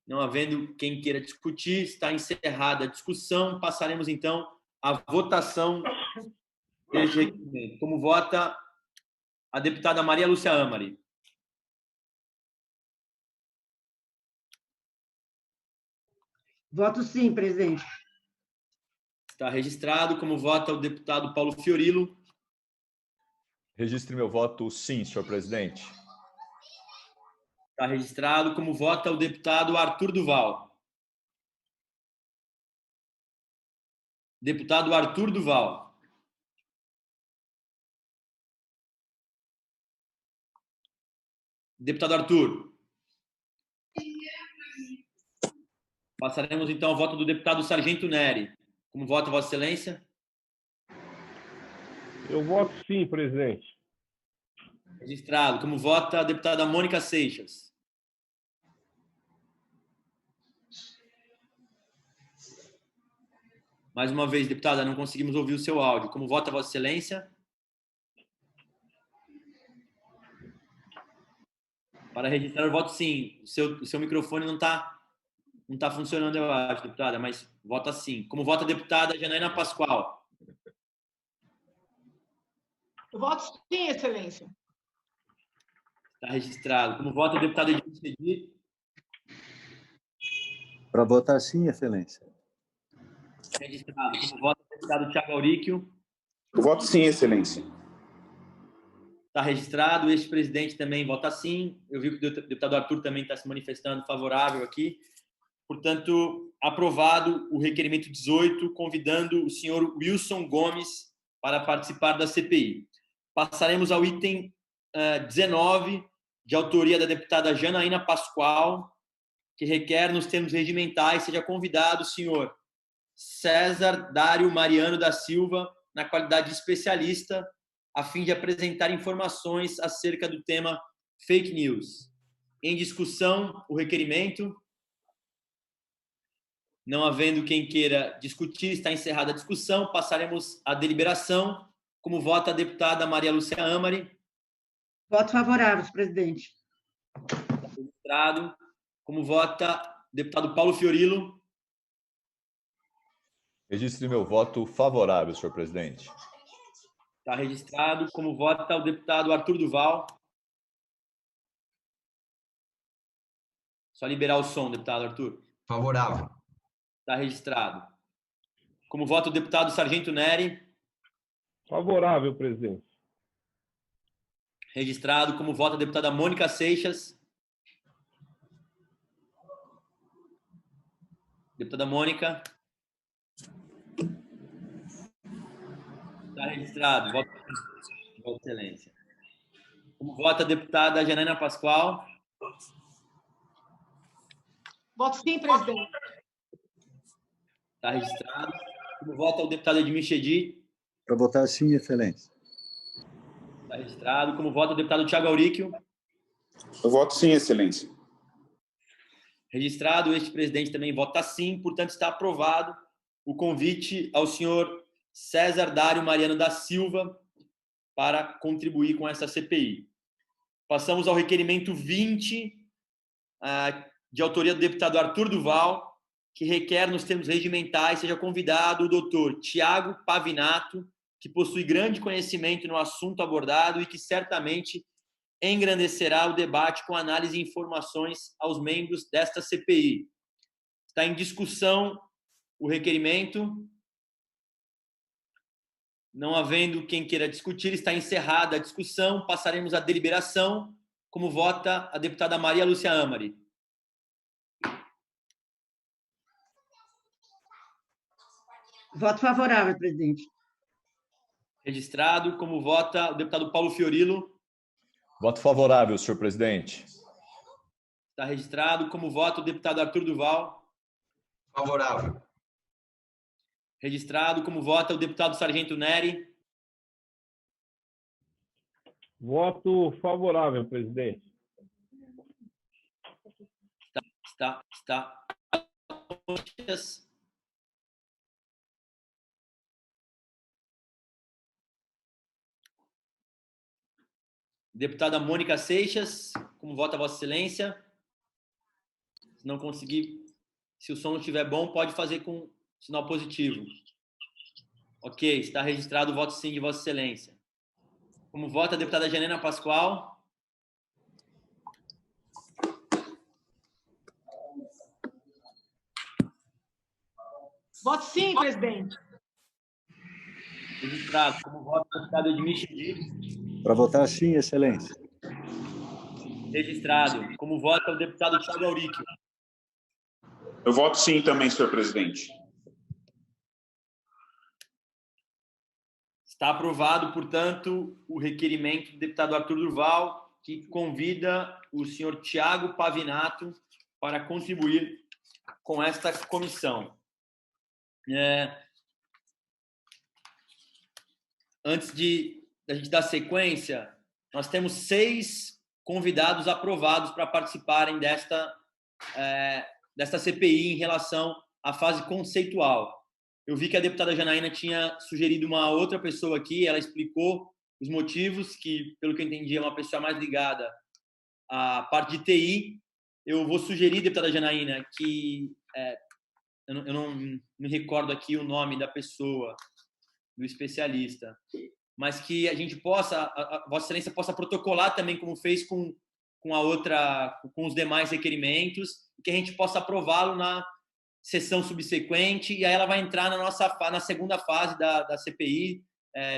Não havendo quem queira discutir, está encerrada a discussão. Passaremos, então, à votação deste requerimento. Como vota a deputada Maria Lúcia Amari? Voto sim, presidente. Está registrado. Como vota o deputado Paulo Fiorilo? Registre meu voto sim, senhor presidente. Está registrado. Como vota o deputado Arthur Duval? Deputado Arthur Duval. Deputado Arthur. Passaremos, então, ao voto do deputado Sargento Neri. Como vota, Vossa Excelência? Eu voto sim, presidente. Registrado. Como vota a deputada Mônica Seixas? Mais uma vez, deputada, não conseguimos ouvir o seu áudio. Como vota, Vossa Excelência? Para registrar o voto sim. O seu microfone não está funcionando, eu acho, deputada, mas vota sim. Como vota a deputada Janaína Pascoal? Eu voto sim, Excelência. Está registrado. Como vota a deputada Edith Cedi? Para votar sim, Excelência. Registrado. Como vota o deputado Thiago Auríquio? Eu voto sim, Excelência. Está registrado. Este presidente também vota sim. Eu vi que o deputado Arthur também está se manifestando favorável aqui. Portanto, aprovado o requerimento 18, convidando o senhor Wilson Gomes para participar da CPI. Passaremos ao item 19, de autoria da deputada Janaína Pascoal, que requer, nos termos regimentais, seja convidado o senhor César Dário Mariano da Silva, na qualidade de especialista, a fim de apresentar informações acerca do tema fake news. Em discussão, o requerimento. Não havendo quem queira discutir, está encerrada a discussão. Passaremos à deliberação. Como vota a deputada Maria Lúcia Amari? Voto favorável, presidente. Registrado. Como vota o deputado Paulo Fiorilo? Registre meu voto favorável, senhor presidente. Está registrado. Como vota o deputado Arthur Duval? Só liberar o som, deputado Arthur. Favorável. Está registrado. Como vota o deputado Sargento Neri? Favorável, presidente. Registrado. Como vota a deputada Mônica Seixas? Deputada Mônica? Está registrado. Voto sim, Vossa Excelência. Como vota a deputada Janaína Pascoal? Voto sim, presidente. Está registrado. Como vota o deputado Edmir Chedi? Para votar sim, Excelência. Está registrado. Como vota o deputado Thiago Auríquio? Eu voto sim, Excelência. Registrado. Este presidente também vota sim. Portanto, está aprovado o convite ao senhor César Dário Mariano da Silva para contribuir com essa CPI. Passamos ao requerimento 20, de autoria do deputado Arthur Duval, que requer, nos termos regimentais, seja convidado o doutor Tiago Pavinato, que possui grande conhecimento no assunto abordado e que certamente engrandecerá o debate com análise e informações aos membros desta CPI. Está em discussão o requerimento. Não havendo quem queira discutir, está encerrada a discussão. Passaremos à deliberação. Como vota a deputada Maria Lúcia Amari? Voto favorável, presidente. Registrado. Como vota o deputado Paulo Fiorilo? Voto favorável, senhor presidente. Está registrado. Como vota o deputado Arthur Duval? Favorável. Registrado. Como vota o deputado Sargento Neri? Voto favorável, presidente. Está. Deputada Mônica Seixas, como vota Vossa Excelência? Se não conseguir, se o som não estiver bom, pode fazer com sinal positivo. Ok, está registrado o voto sim de Vossa Excelência. Como vota a deputada Janena Pascoal? Voto sim, presidente. Registrado. Como vota o deputado Edmir Chedid? Para votar sim, excelência. Registrado. Como vota o deputado Thiago Auríquio? Eu voto sim também, senhor presidente. Está aprovado, portanto, o requerimento do deputado Arthur Duval, que convida o senhor Tiago Pavinato para contribuir com esta comissão. Antes da gente dar sequência, nós temos 6 convidados aprovados para participarem desta CPI em relação à fase conceitual. Eu vi que a deputada Janaína tinha sugerido uma outra pessoa aqui, ela explicou os motivos, que, pelo que eu entendi, é uma pessoa mais ligada à parte de TI. Eu vou sugerir, deputada Janaína, que eu não me recordo aqui o nome da pessoa, do especialista, mas que a gente possa, a Vossa Excelência possa protocolar também, como fez com os demais requerimentos, que a gente possa aprová-lo na sessão subsequente, e aí ela vai entrar na segunda fase da CPI,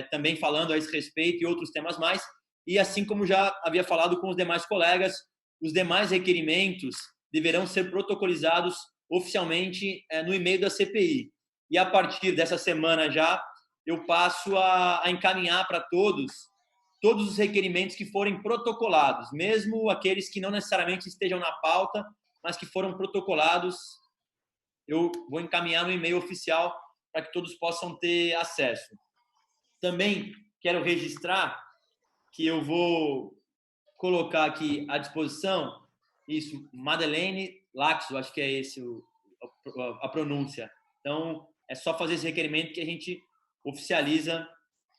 também falando a esse respeito e outros temas mais. E assim como já havia falado com os demais colegas, os demais requerimentos deverão ser protocolizados oficialmente no e-mail da CPI. E a partir dessa semana já, eu passo a encaminhar para todos os requerimentos que forem protocolados, mesmo aqueles que não necessariamente estejam na pauta, mas que foram protocolados, eu vou encaminhar no e-mail oficial para que todos possam ter acesso. Também quero registrar que eu vou colocar aqui à disposição, isso, Madeleine Laxo, acho que é esse a pronúncia. Então, é só fazer esse requerimento que a gente oficializa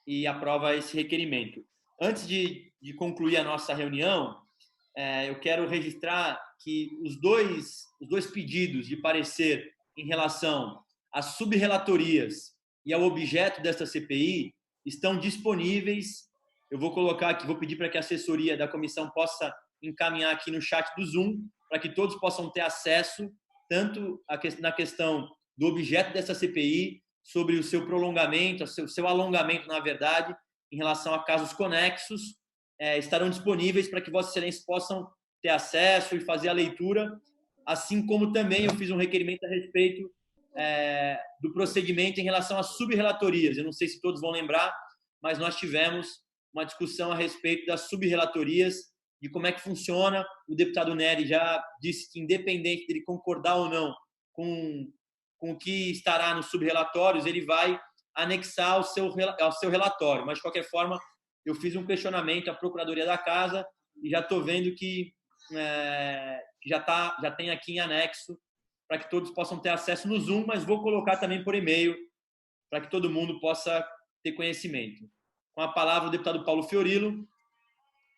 e aprova esse requerimento. Antes de concluir a nossa reunião, eu quero registrar que os dois pedidos de parecer em relação às subrelatorias e ao objeto desta CPI estão disponíveis. Eu vou colocar aqui, vou pedir para que a assessoria da comissão possa encaminhar aqui no chat do Zoom, para que todos possam ter acesso, tanto na questão do objeto dessa CPI, sobre o seu prolongamento, o seu alongamento, na verdade, em relação a casos conexos, estarão disponíveis para que Vossa Excelência possam ter acesso e fazer a leitura, assim como também eu fiz um requerimento a respeito do procedimento em relação às subrelatorias. Eu não sei se todos vão lembrar, mas nós tivemos uma discussão a respeito das subrelatorias, de como é que funciona. O deputado Neri já disse que, independente dele concordar ou não com o que estará nos subrelatórios, ele vai anexar ao seu relatório. Mas, de qualquer forma, eu fiz um questionamento à Procuradoria da Casa e já estou vendo que já tem aqui em anexo para que todos possam ter acesso no Zoom, mas vou colocar também por e-mail para que todo mundo possa ter conhecimento. Com a palavra, o deputado Paulo Fiorilo.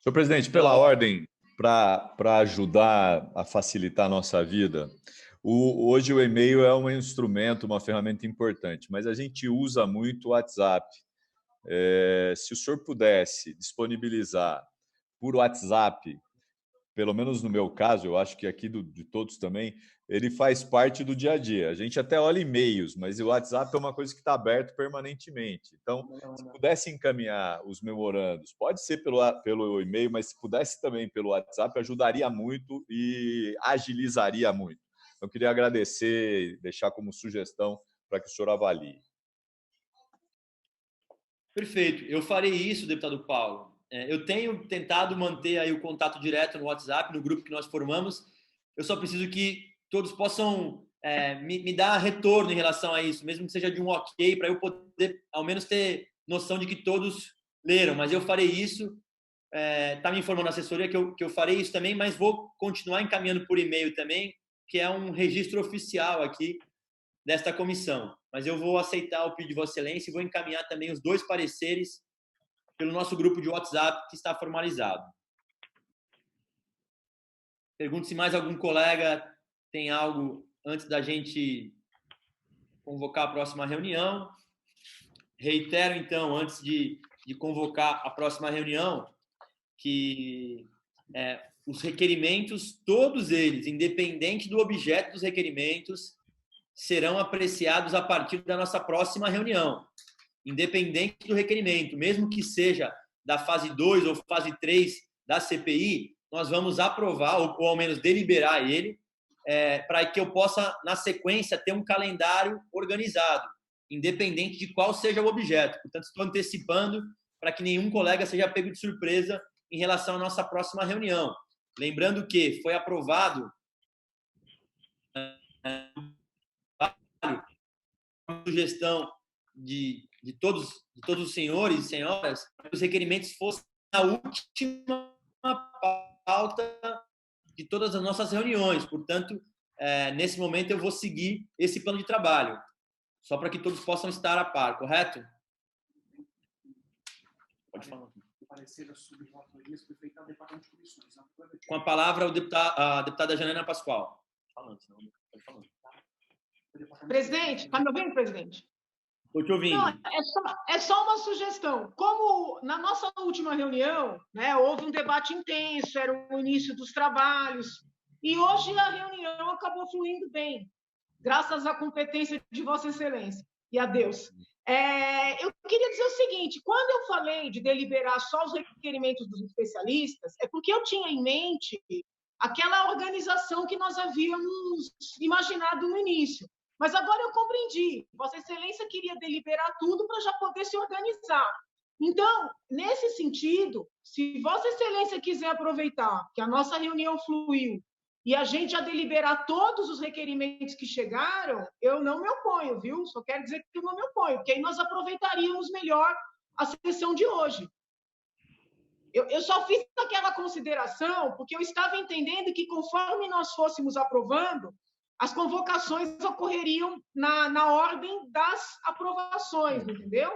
Senhor presidente, pela ordem, para ajudar a facilitar a nossa vida, hoje o e-mail é um instrumento, uma ferramenta importante, mas a gente usa muito o WhatsApp. Se o senhor pudesse disponibilizar por WhatsApp pelo menos no meu caso, eu acho que aqui de todos também, ele faz parte do dia a dia. A gente até olha e-mails, mas o WhatsApp é uma coisa que está aberto permanentemente. Então, se pudesse encaminhar os memorandos, pode ser pelo e-mail, mas se pudesse também pelo WhatsApp, ajudaria muito e agilizaria muito. Então, queria agradecer e deixar como sugestão para que o senhor avalie. Perfeito. Eu farei isso, deputado Paulo. Eu tenho tentado manter aí o contato direto no WhatsApp, no grupo que nós formamos. Eu só preciso que todos possam me dar retorno em relação a isso, mesmo que seja de um ok, para eu poder, ao menos, ter noção de que todos leram. Mas eu farei isso. Está me informando a assessoria que eu farei isso também, mas vou continuar encaminhando por e-mail também, que é um registro oficial aqui desta comissão. Mas eu vou aceitar o pedido de Vossa Excelência e vou encaminhar também os 2 pareceres pelo nosso grupo de WhatsApp, que está formalizado. Pergunto se mais algum colega tem algo antes da gente convocar a próxima reunião. Reitero, então, antes de convocar a próxima reunião, que os requerimentos, todos eles, independente do objeto dos requerimentos, serão apreciados a partir da nossa próxima reunião. Independente do requerimento, mesmo que seja da fase 2 ou fase 3 da CPI, nós vamos aprovar, ou ao menos deliberar ele, para que eu possa, na sequência, ter um calendário organizado, independente de qual seja o objeto. Portanto, estou antecipando para que nenhum colega seja pego de surpresa em relação à nossa próxima reunião. Lembrando que foi aprovado a sugestão de todos os senhores e senhoras, que os requerimentos fossem a última pauta de todas as nossas reuniões. Portanto, nesse momento eu vou seguir esse plano de trabalho, só para que todos possam estar a par, correto? Pode falar. Com a palavra, a deputada Janaina Pascoal. Presidente, está me ouvindo, presidente? Estou te ouvindo. Não, é só uma sugestão. Como na nossa última reunião, né, houve um debate intenso, era o início dos trabalhos, e hoje a reunião acabou fluindo bem, graças à competência de Vossa Excelência e a Deus. Eu queria dizer o seguinte, quando eu falei de deliberar só os requerimentos dos especialistas, é porque eu tinha em mente aquela organização que nós havíamos imaginado no início. Mas agora eu compreendi. Vossa Excelência queria deliberar tudo para já poder se organizar. Então, nesse sentido, se Vossa Excelência quiser aproveitar que a nossa reunião fluiu e a gente já deliberar todos os requerimentos que chegaram, eu não me oponho, viu? Só quero dizer que eu não me oponho, porque aí nós aproveitaríamos melhor a sessão de hoje. Eu só fiz aquela consideração porque eu estava entendendo que, conforme nós fôssemos aprovando, as convocações ocorreriam na ordem das aprovações, entendeu?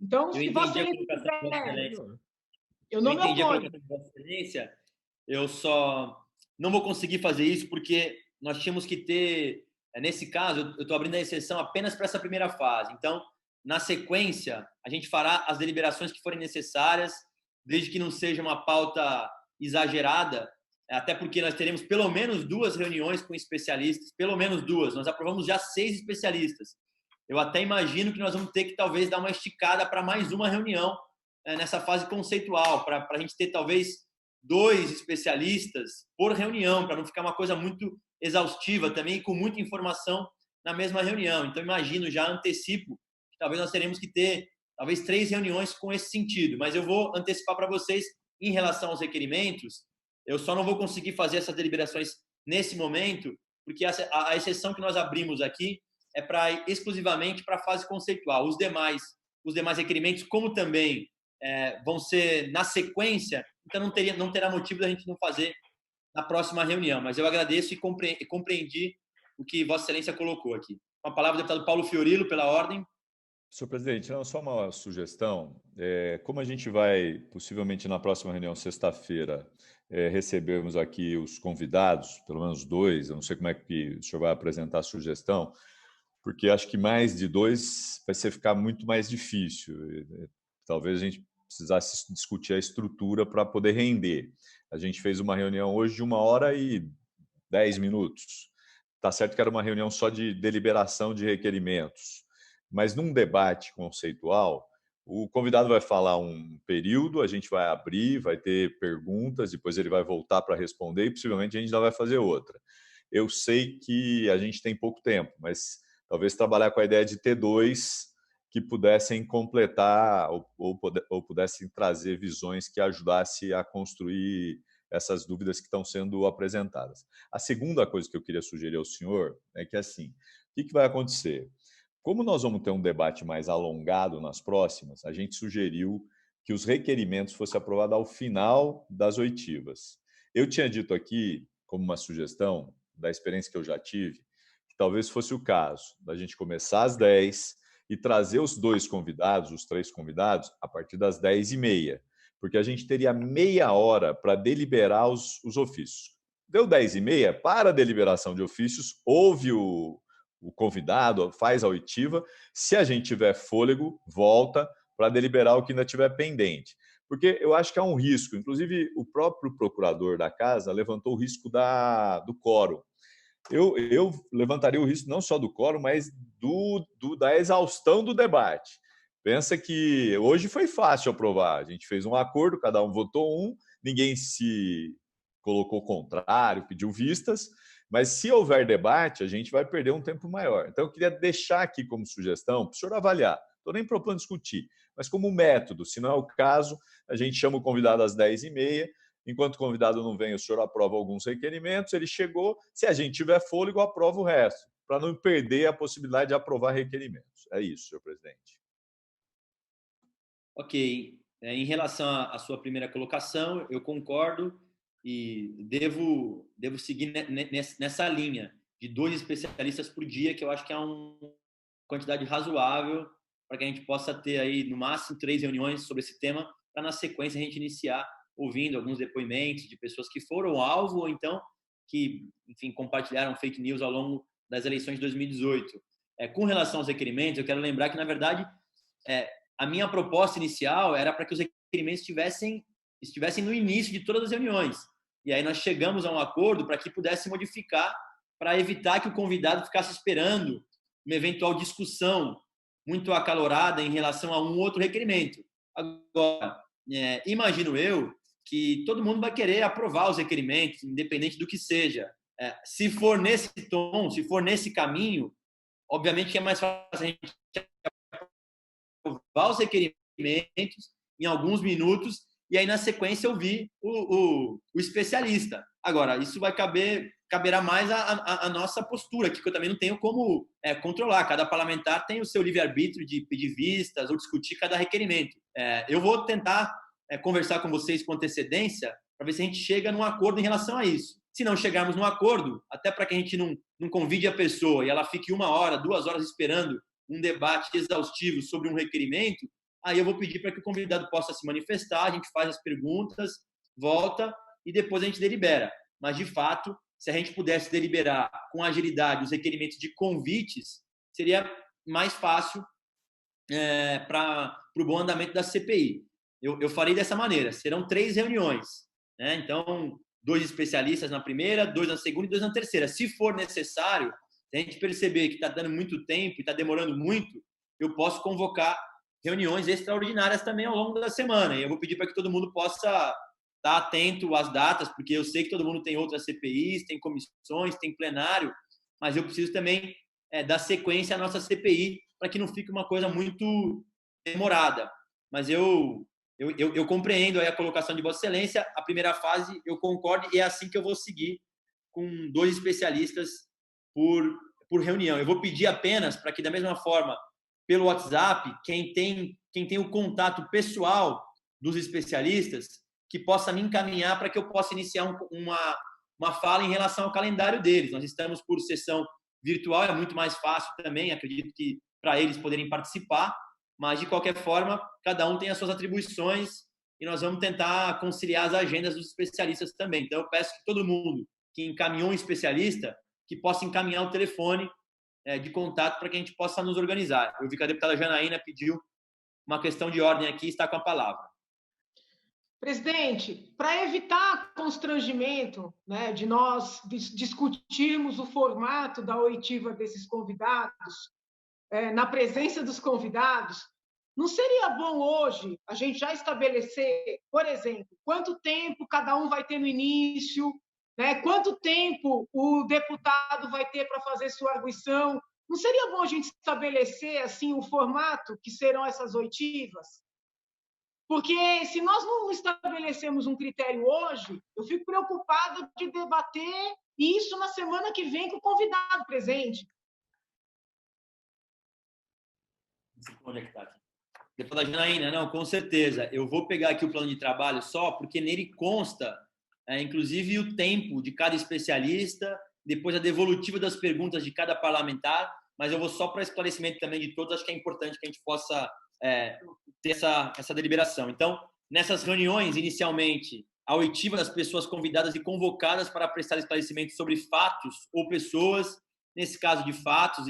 Então, se Vossa Excelência... Eu não me oponho. Eu só não vou conseguir fazer isso porque nós tínhamos que ter... Nesse caso, eu estou abrindo a exceção apenas para essa primeira fase. Então, na sequência, a gente fará as deliberações que forem necessárias, desde que não seja uma pauta exagerada, até porque nós teremos pelo menos 2 reuniões com especialistas, pelo menos 2. Nós aprovamos já 6 especialistas. Eu até imagino que nós vamos ter que, talvez, dar uma esticada para mais uma reunião nessa fase conceitual, para a gente ter, talvez, 2 especialistas por reunião, para não ficar uma coisa muito exaustiva também, com muita informação na mesma reunião. Então, imagino, já antecipo, que talvez nós teremos que ter, talvez, 3 reuniões com esse sentido. Mas eu vou antecipar para vocês, em relação aos requerimentos, eu só não vou conseguir fazer essas deliberações nesse momento, porque a exceção que nós abrimos aqui é exclusivamente para a fase conceitual. Os demais requerimentos, como também vão ser na sequência, então não terá motivo da gente não fazer na próxima reunião. Mas eu agradeço e compreendi o que Vossa Excelência colocou aqui. Com a palavra, o deputado Paulo Fiorilo, pela ordem. Senhor presidente, só uma sugestão. Como a gente vai, possivelmente na próxima reunião, sexta-feira, recebermos aqui os convidados, pelo menos 2, eu não sei como é que o senhor vai apresentar a sugestão, porque acho que mais de 2 vai ficar muito mais difícil. Talvez a gente precisasse discutir a estrutura para poder render. A gente fez uma reunião hoje de 1h10. Tá certo que era uma reunião só de deliberação de requerimentos, mas num debate conceitual, o convidado vai falar um período, a gente vai abrir, vai ter perguntas, depois ele vai voltar para responder e possivelmente a gente ainda vai fazer outra. Eu sei que a gente tem pouco tempo, mas talvez trabalhar com a ideia de ter dois que pudessem completar ou pudessem trazer visões que ajudassem a construir essas dúvidas que estão sendo apresentadas. A segunda coisa que eu queria sugerir ao senhor é que, assim, o que vai acontecer? Como nós vamos ter um debate mais alongado nas próximas, a gente sugeriu que os requerimentos fossem aprovados ao final das oitivas. Eu tinha dito aqui, como uma sugestão da experiência que eu já tive, que talvez fosse o caso da gente começar às 10 e trazer os dois convidados, os três convidados, a partir das 10h30, porque a gente teria meia hora para deliberar os ofícios. Deu 10h30, para a deliberação de ofícios, ouve o convidado, faz a oitiva. Se a gente tiver fôlego, volta para deliberar o que ainda tiver pendente. Porque eu acho que há um risco, inclusive o próprio procurador da casa levantou o risco do quórum. Eu levantaria o risco não só do quórum, mas da exaustão do debate. Pensa que hoje foi fácil aprovar. A gente fez um acordo, cada um votou um, ninguém se colocou contrário, pediu vistas, mas se houver debate, a gente vai perder um tempo maior. Então, eu queria deixar aqui como sugestão, para o senhor avaliar. Estou nem propondo discutir, mas como método, se não é o caso, a gente chama o convidado às 10h30, enquanto o convidado não vem, o senhor aprova alguns requerimentos, ele chegou, se a gente tiver fôlego, aprova o resto, para não perder a possibilidade de aprovar requerimentos. É isso, senhor presidente. Ok. Em relação à sua primeira colocação, eu concordo e devo seguir nessa linha de 2 especialistas por dia, que eu acho que é uma quantidade razoável para que a gente possa ter aí, no máximo, 3 reuniões sobre esse tema, para, na sequência, a gente iniciar ouvindo alguns depoimentos de pessoas que foram alvo ou então que, enfim, compartilharam fake news ao longo das eleições de 2018. Com relação aos requerimentos, eu quero lembrar que, na verdade, a minha proposta inicial era para que os requerimentos estivessem no início de todas as reuniões. E aí nós chegamos a um acordo para que pudesse modificar, para evitar que o convidado ficasse esperando uma eventual discussão muito acalorada em relação a um outro requerimento. Agora, imagino eu que todo mundo vai querer aprovar os requerimentos, independente do que seja. Se for nesse tom, se for nesse caminho, obviamente que é mais fácil a gente aprovar os requerimentos em alguns minutos e aí, na sequência, ouvir o especialista. Agora, isso caberá mais a nossa postura, que eu também não tenho como controlar. Cada parlamentar tem o seu livre-arbítrio de pedir vistas ou discutir cada requerimento. Eu vou tentar conversar com vocês com antecedência para ver se a gente chega num acordo em relação a isso. Se não chegarmos num acordo, até para que a gente não convide a pessoa e ela fique 1 hora, 2 horas esperando um debate exaustivo sobre um requerimento, aí eu vou pedir para que o convidado possa se manifestar, a gente faz as perguntas, volta e depois a gente delibera. Mas, de fato, se a gente pudesse deliberar com agilidade os requerimentos de convites, seria mais fácil para o bom andamento da CPI. Eu farei dessa maneira, serão 3 reuniões, né? Então, 2 especialistas na primeira, 2 na segunda e 2 na terceira. Se for necessário, se a gente perceber que está dando muito tempo e está demorando muito, eu posso convocar reuniões extraordinárias também ao longo da semana. E eu vou pedir para que todo mundo possa estar atento às datas, porque eu sei que todo mundo tem outras CPIs, tem comissões, tem plenário, mas eu preciso também dar sequência à nossa CPI para que não fique uma coisa muito demorada. Mas eu compreendo aí a colocação de Vossa Excelência. A primeira fase eu concordo e é assim que eu vou seguir com 2 especialistas por reunião. Eu vou pedir apenas para que, da mesma forma, pelo WhatsApp, quem tem o contato pessoal dos especialistas, que possa me encaminhar para que eu possa iniciar uma fala em relação ao calendário deles. Nós estamos por sessão virtual, é muito mais fácil também, acredito que para eles poderem participar, mas, de qualquer forma, cada um tem as suas atribuições e nós vamos tentar conciliar as agendas dos especialistas também. Então, eu peço que todo mundo que encaminhou um especialista, que possa encaminhar o telefone de contato para que a gente possa nos organizar. Eu vi que a deputada Janaína pediu uma questão de ordem aqui e está com a palavra. Presidente, para evitar constrangimento, né, de nós discutirmos o formato da oitiva desses convidados, na presença dos convidados, não seria bom hoje a gente já estabelecer, por exemplo, quanto tempo cada um vai ter no início, né, quanto tempo o deputado vai ter para fazer sua arguição? Não seria bom a gente estabelecer assim o formato que serão essas oitivas? Porque se nós não estabelecemos um critério hoje, eu fico preocupada de debater isso na semana que vem com o convidado presente. Onde é que está aqui? Deputada Janaína, não, com certeza. Eu vou pegar aqui o plano de trabalho só, porque nele consta, inclusive, o tempo de cada especialista, depois a devolutiva das perguntas de cada parlamentar, mas eu vou só para esclarecimento também de todos, acho que é importante que a gente possa ter essa deliberação. Então, nessas reuniões, inicialmente, a oitiva das pessoas convidadas e convocadas para prestar esclarecimentos sobre fatos ou pessoas, nesse caso de fatos,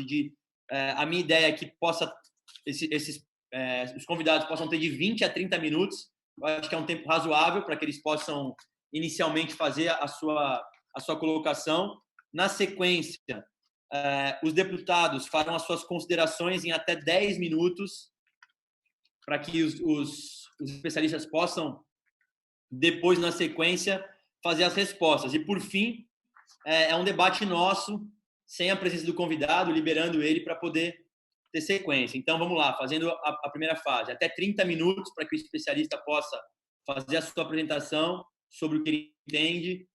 a minha ideia é que os convidados possam ter de 20 a 30 minutos, eu acho que é um tempo razoável para que eles possam inicialmente fazer a sua colocação. Na sequência, os deputados farão as suas considerações em até 10 minutos, para que os especialistas possam, depois, na sequência, fazer as respostas. E, por fim, é um debate nosso, sem a presença do convidado, liberando ele para poder ter sequência. Então, vamos lá, fazendo a primeira fase. Até 30 minutos para que o especialista possa fazer a sua apresentação sobre o que ele entende,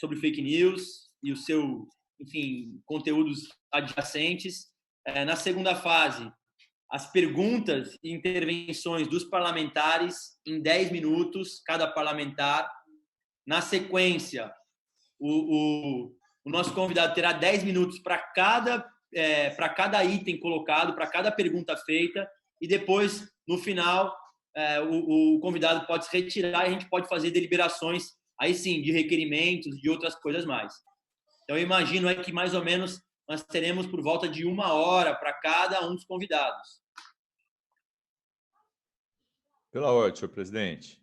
sobre fake news e o seu, enfim, conteúdos adjacentes. Na segunda fase, as perguntas e intervenções dos parlamentares em 10 minutos, cada parlamentar. Na sequência, o nosso convidado terá 10 minutos para cada item colocado, para cada pergunta feita, e depois, no final, o convidado pode se retirar e a gente pode fazer deliberações, aí sim, de requerimentos, de outras coisas mais. Então, eu imagino que mais ou menos nós teremos por volta de 1 hora para cada um dos convidados. Pela ordem, senhor presidente.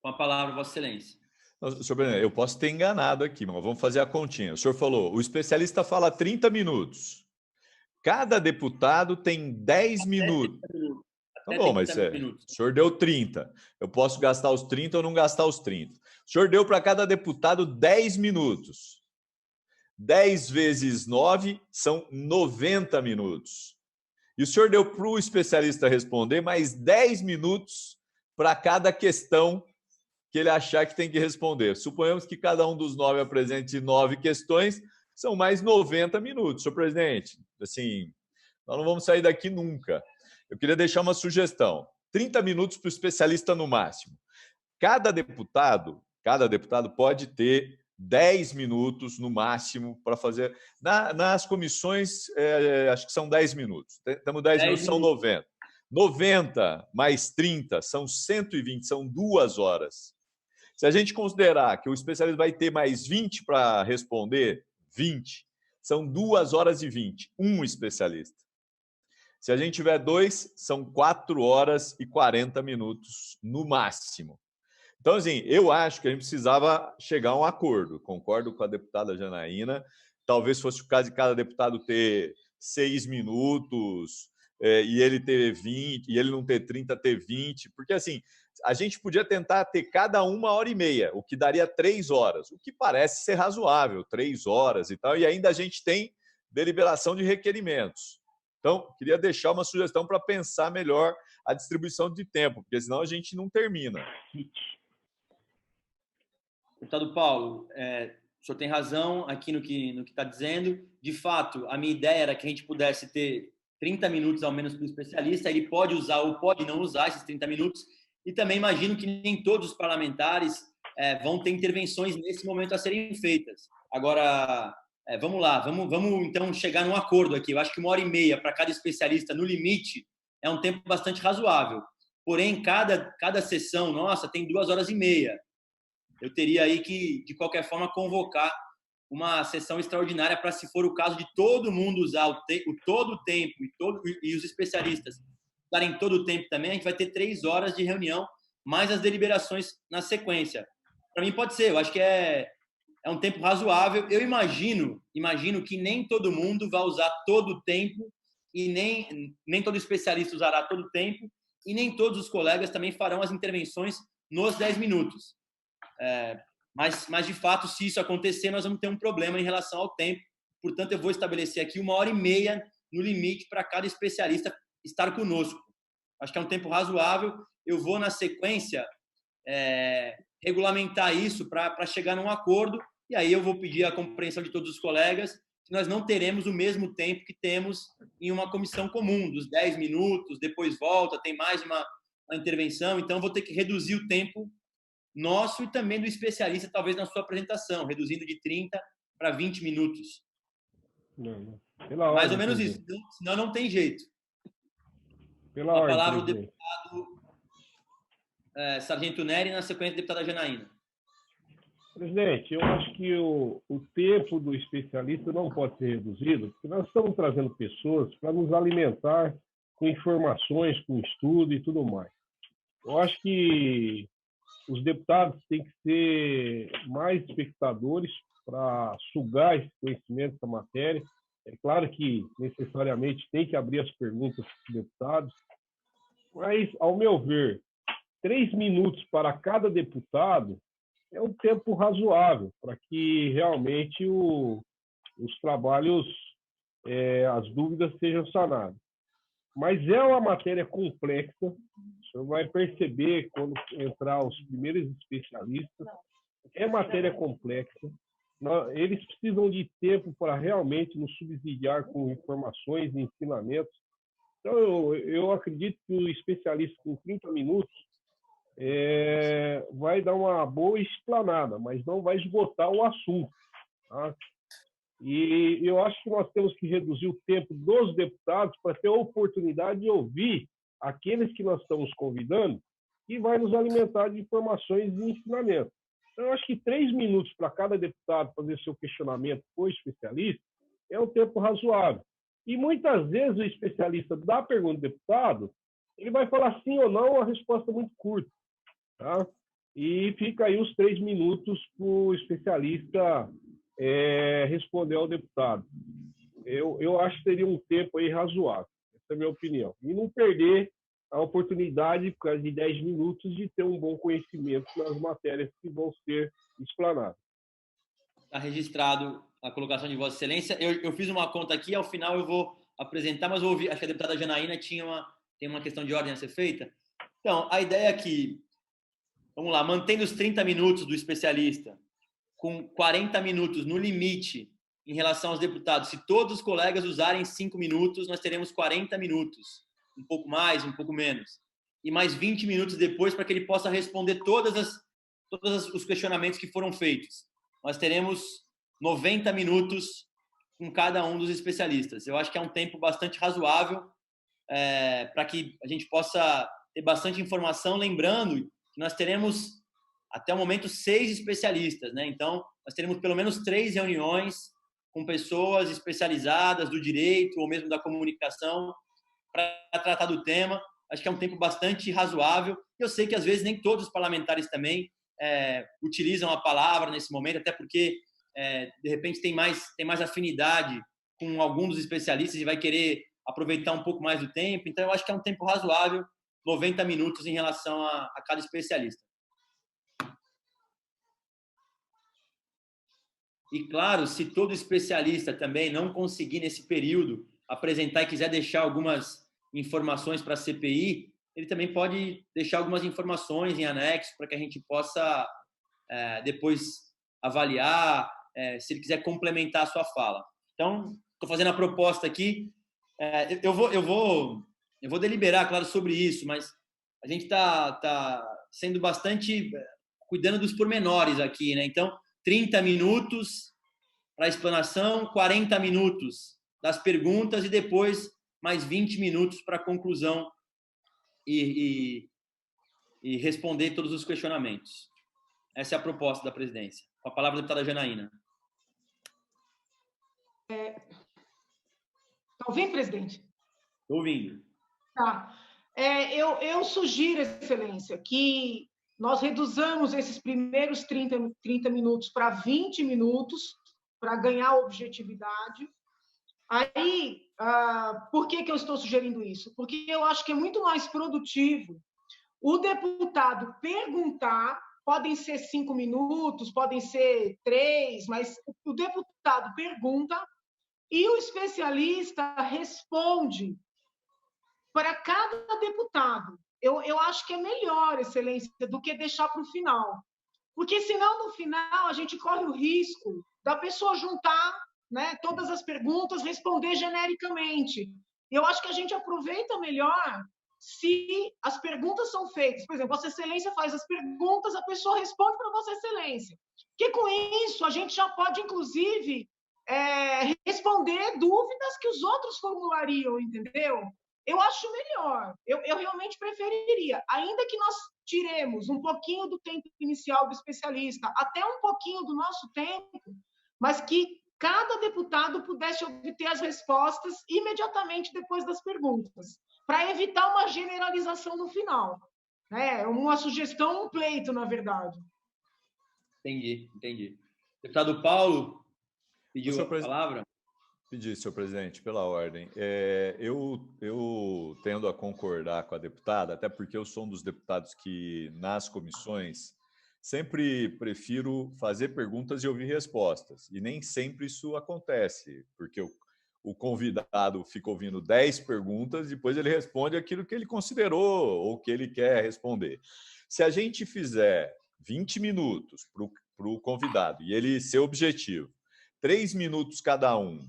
Com a palavra, Vossa Excelência. Senhor presidente, eu posso ter enganado aqui, mas vamos fazer a continha. O senhor falou, o especialista fala 30 minutos. Cada deputado tem 10 minutos. Tá bom, mas o senhor deu 30. Eu posso gastar os 30 ou não gastar os 30. O senhor deu para cada deputado 10 minutos. 10 vezes 9 são 90 minutos. E o senhor deu para o especialista responder mais 10 minutos para cada questão que ele achar que tem que responder. Suponhamos que cada um dos 9 apresente 9 questões, são mais 90 minutos. Senhor presidente, assim, nós não vamos sair daqui nunca. Eu queria deixar uma sugestão. 30 minutos para o especialista no máximo. Cada deputado pode ter 10 minutos no máximo para fazer. Nas comissões, acho que são 10 minutos. Temos 10 minutos, são 90. 90 mais 30 são 120, são 2 horas. Se a gente considerar que o especialista vai ter mais 20 para responder, 20, são 2 horas e 20, um especialista. Se a gente tiver 2, são 4 horas e 40 minutos no máximo. Então, assim, eu acho que a gente precisava chegar a um acordo. Concordo com a deputada Janaína. Talvez fosse o caso de cada deputado ter 6 minutos e ele ter 20, e ele não ter 30, ter 20. Porque, assim, a gente podia tentar ter cada 1 hora e meia, o que daria 3 horas, o que parece ser razoável, 3 horas e tal. E ainda a gente tem deliberação de requerimentos. Então, queria deixar uma sugestão para pensar melhor a distribuição de tempo, porque senão a gente não termina. Deputado Paulo, o senhor tem razão aqui no que está dizendo. De fato, a minha ideia era que a gente pudesse ter 30 minutos ao menos para o especialista. Ele pode usar ou pode não usar esses 30 minutos. E também imagino que nem todos os parlamentares vão ter intervenções nesse momento a serem feitas. Agora, vamos lá, vamos então chegar num acordo aqui. Eu acho que 1 hora e meia para cada especialista, no limite, é um tempo bastante razoável. Porém, cada sessão nossa tem 2 horas e meia. Eu teria aí que, de qualquer forma, convocar uma sessão extraordinária para, se for o caso de todo mundo usar todo o tempo e os especialistas usarem todo o tempo também, a gente vai ter 3 horas de reunião, mais as deliberações na sequência. Para mim pode ser, eu acho que é um tempo razoável. Eu imagino que nem todo mundo vai usar todo o tempo e nem todo especialista usará todo o tempo e nem todos os colegas também farão as intervenções nos 10 minutos. Mas, de fato, se isso acontecer, nós vamos ter um problema em relação ao tempo. Portanto, eu vou estabelecer aqui 1h30 no limite para cada especialista estar conosco. Acho que é um tempo razoável. Eu vou, na sequência, regulamentar isso para chegar num acordo, e aí eu vou pedir a compreensão de todos os colegas que nós não teremos o mesmo tempo que temos em uma comissão comum, dos 10 minutos, depois volta, tem mais uma intervenção, então eu vou ter que reduzir o tempo nosso e também do especialista, talvez na sua apresentação, reduzindo de 30 para 20 minutos. Mais ou menos isso, senão não tem jeito. A palavra do deputado Sargento Nery, na sequência, deputada Janaína. Presidente, eu acho que o tempo do especialista não pode ser reduzido, porque nós estamos trazendo pessoas para nos alimentar com informações, com estudo e tudo mais. Eu acho que os deputados têm que ser mais espectadores para sugar esse conhecimento da matéria. É claro que, necessariamente, tem que abrir as perguntas para os deputados, mas, ao meu ver, 3 minutos para cada deputado é um tempo razoável para que realmente os trabalhos, as dúvidas sejam sanadas. Mas é uma matéria complexa, o senhor vai perceber quando entrar os primeiros especialistas, é matéria complexa, eles precisam de tempo para realmente nos subsidiar com informações e ensinamentos. Então, eu acredito que o especialista com 30 minutos vai dar uma boa explanada, mas não vai esgotar o assunto. Tá? E eu acho que nós temos que reduzir o tempo dos deputados para ter a oportunidade de ouvir aqueles que nós estamos convidando e vai nos alimentar de informações e ensinamentos. Então, eu acho que 3 minutos para cada deputado fazer seu questionamento com o especialista é um tempo razoável. E muitas vezes o especialista da pergunta do deputado, ele vai falar sim ou não, a resposta é muito curta. Tá? E fica aí os 3 minutos para o especialista responder ao deputado. Eu acho que seria um tempo aí razoável. Essa é a minha opinião. E não perder a oportunidade, por causa de 10 minutos, de ter um bom conhecimento nas matérias que vão ser explanadas. Está registrado a colocação de Vossa Excelência. Eu fiz uma conta aqui, ao final eu vou apresentar, mas vou ouvir, acho que a deputada Janaína tem uma questão de ordem a ser feita. Então, a ideia é que, vamos lá, mantendo os 30 minutos do especialista, com 40 minutos no limite em relação aos deputados, se todos os colegas usarem 5 minutos, nós teremos 40 minutos, um pouco mais, um pouco menos, e mais 20 minutos depois para que ele possa responder todos os questionamentos que foram feitos. Nós teremos 90 minutos com cada um dos especialistas. Eu acho que é um tempo bastante razoável para que a gente possa ter bastante informação, lembrando que nós teremos até o momento 6 especialistas, né? Então, nós teremos pelo menos 3 reuniões com pessoas especializadas do direito ou mesmo da comunicação para tratar do tema. Acho que é um tempo bastante razoável. Eu sei que, às vezes, nem todos os parlamentares também utilizam a palavra nesse momento, até porque, de repente, tem mais afinidade com algum dos especialistas e vai querer aproveitar um pouco mais do tempo. Então, eu acho que é um tempo razoável, 90 minutos em relação a cada especialista. E, claro, se todo especialista também não conseguir, nesse período, apresentar e quiser deixar algumas informações para a CPI, ele também pode deixar algumas informações em anexo para que a gente possa depois avaliar, se ele quiser complementar a sua fala. Então, estou fazendo a proposta aqui. Eu vou deliberar, claro, sobre isso, mas a gente está sendo bastante cuidando dos pormenores aqui, né? Então, 30 minutos para a explanação, 40 minutos das perguntas e depois mais 20 minutos para a conclusão e responder todos os questionamentos. Essa é a proposta da presidência. Com a palavra, a deputada Janaína. Está ouvindo, presidente? Estou ouvindo. Tá. Eu sugiro, Excelência, que nós reduzamos esses primeiros 30 minutos para 20 minutos, para ganhar objetividade. Aí, por que eu estou sugerindo isso? Porque eu acho que é muito mais produtivo o deputado perguntar, podem ser 5 minutos, podem ser 3, mas o deputado pergunta e o especialista responde para cada deputado. Eu acho que é melhor, Excelência, do que deixar para o final. Porque, senão, no final, a gente corre o risco da pessoa juntar, né, todas as perguntas, responder genericamente. Eu acho que a gente aproveita melhor se as perguntas são feitas. Por exemplo, Vossa Excelência faz as perguntas, a pessoa responde para Vossa Excelência. Porque, com isso, a gente já pode, inclusive, responder dúvidas que os outros formulariam, entendeu? Eu acho melhor, eu realmente preferiria, ainda que nós tiremos um pouquinho do tempo inicial do especialista, até um pouquinho do nosso tempo, mas que cada deputado pudesse obter as respostas imediatamente depois das perguntas, para evitar uma generalização no final. Uma sugestão, um pleito, na verdade. Entendi. Deputado Paulo pediu a palavra. Pedi, senhor presidente, pela ordem. Eu tendo a concordar com a deputada, até porque eu sou um dos deputados que, nas comissões, sempre prefiro fazer perguntas e ouvir respostas. E nem sempre isso acontece, porque o convidado fica ouvindo 10 perguntas, depois ele responde aquilo que ele considerou ou que ele quer responder. Se a gente fizer 20 minutos para o convidado e ele ser objetivo, 3 minutos cada um,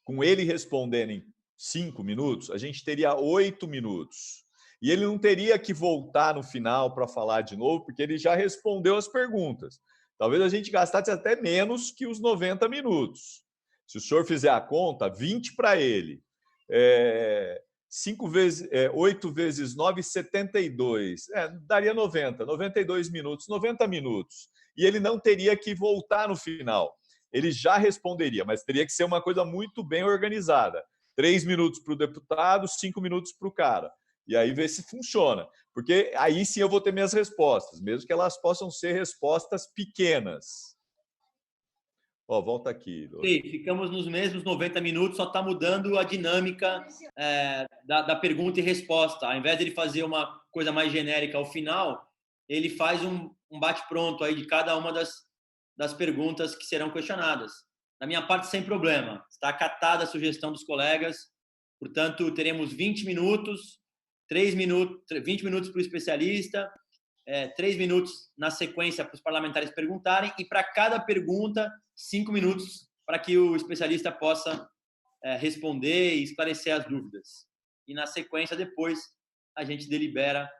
com ele respondendo em 5 minutos, a gente teria 8 minutos. E ele não teria que voltar no final para falar de novo, porque ele já respondeu as perguntas. Talvez a gente gastasse até menos que os 90 minutos. Se o senhor fizer a conta, 20 para ele. 8 vezes 9, 72. Daria 92 minutos, 90 minutos. E ele não teria que voltar no final. Ele já responderia, mas teria que ser uma coisa muito bem organizada. 3 minutos para o deputado, 5 minutos para o cara. E aí ver se funciona. Porque aí sim eu vou ter minhas respostas, mesmo que elas possam ser respostas pequenas. Volta aqui. Sim, ficamos nos mesmos 90 minutos, só está mudando a dinâmica da pergunta e resposta. Ao invés de ele fazer uma coisa mais genérica ao final, ele faz um bate-pronto aí de cada uma das perguntas que serão questionadas. Da minha parte, sem problema. Está acatada a sugestão dos colegas. Portanto, teremos 20 minutos, 20 minutos para o especialista, 3 minutos na sequência para os parlamentares perguntarem e para cada pergunta, 5 minutos para que o especialista possa responder e esclarecer as dúvidas. E na sequência, depois, a gente delibera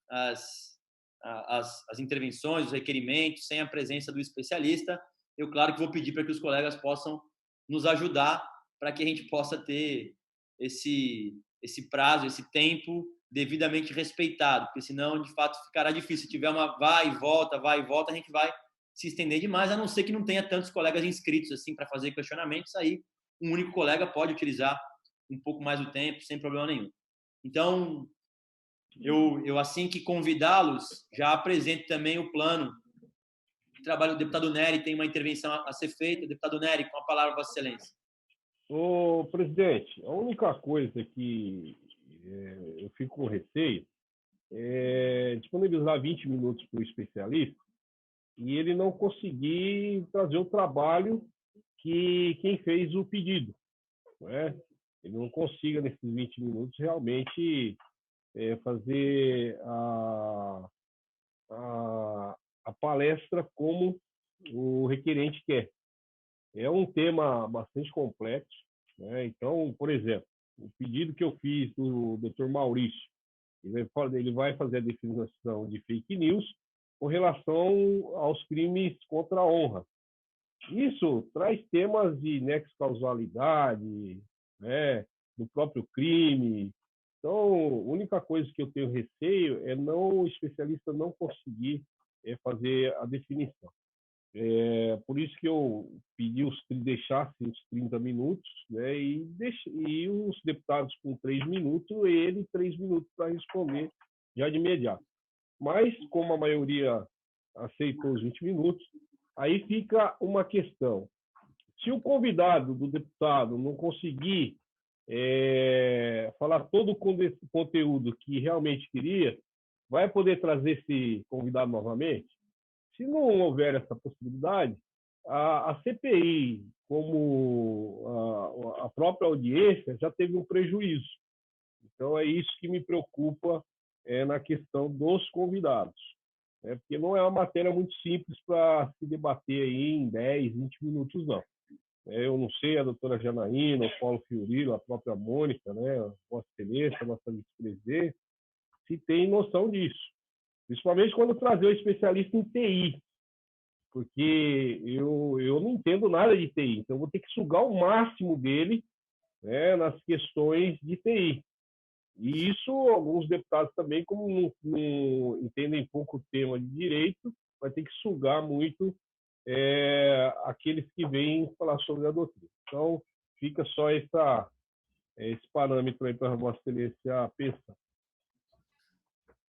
as intervenções, os requerimentos, sem a presença do especialista. Eu, claro, que vou pedir para que os colegas possam nos ajudar para que a gente possa ter esse prazo, esse tempo devidamente respeitado, porque senão, de fato, ficará difícil. Se tiver uma vai e volta, a gente vai se estender demais, a não ser que não tenha tantos colegas inscritos assim para fazer questionamentos, aí um único colega pode utilizar um pouco mais do tempo, sem problema nenhum. Então, eu assim que convidá-los, já apresento também o plano de trabalho do deputado Nery, tem uma intervenção a ser feita. Deputado Nery, com a palavra, Vossa Excelência. Ô, presidente, a única coisa que eu fico com receio é disponibilizar 20 minutos para o especialista e ele não conseguir trazer o trabalho que quem fez o pedido. Né? Ele não consiga, nesses 20 minutos, realmente fazer a palestra como o requerente quer. É um tema bastante complexo. Né? Então, por exemplo, o pedido que eu fiz do Dr. Maurício, ele vai fazer a definição de fake news com relação aos crimes contra a honra. Isso traz temas de nexo causalidade, né, do próprio crime. Então, a única coisa que eu tenho receio é o especialista não conseguir fazer a definição. Por isso que eu pedi deixasse os 30 minutos, né, e os deputados com 3 minutos, ele 3 minutos para responder já de imediato. Mas, como a maioria aceitou os 20 minutos, aí fica uma questão. Se o convidado do deputado não conseguir falar todo o conteúdo que realmente queria, vai poder trazer esse convidado novamente? Se não houver essa possibilidade, a CPI, como a própria audiência, já teve um prejuízo. Então, é isso que me preocupa na questão dos convidados, né? Porque não é uma matéria muito simples para se debater aí em 10, 20 minutos, não. Eu não sei, a doutora Janaína, o Paulo Fiorilo, a própria Mônica, né, a Vossa Excelência, a nossa vice-presidente, se tem noção disso. Principalmente quando trazer o especialista em TI, porque eu não entendo nada de TI, então eu vou ter que sugar o máximo dele, né, nas questões de TI. E isso, alguns deputados também, como não entendem pouco o tema de direito, vai ter que sugar muito aqueles que vêm falar sobre a doutrina. Então, fica só esse parâmetro aí para Vossa Excelência pensar.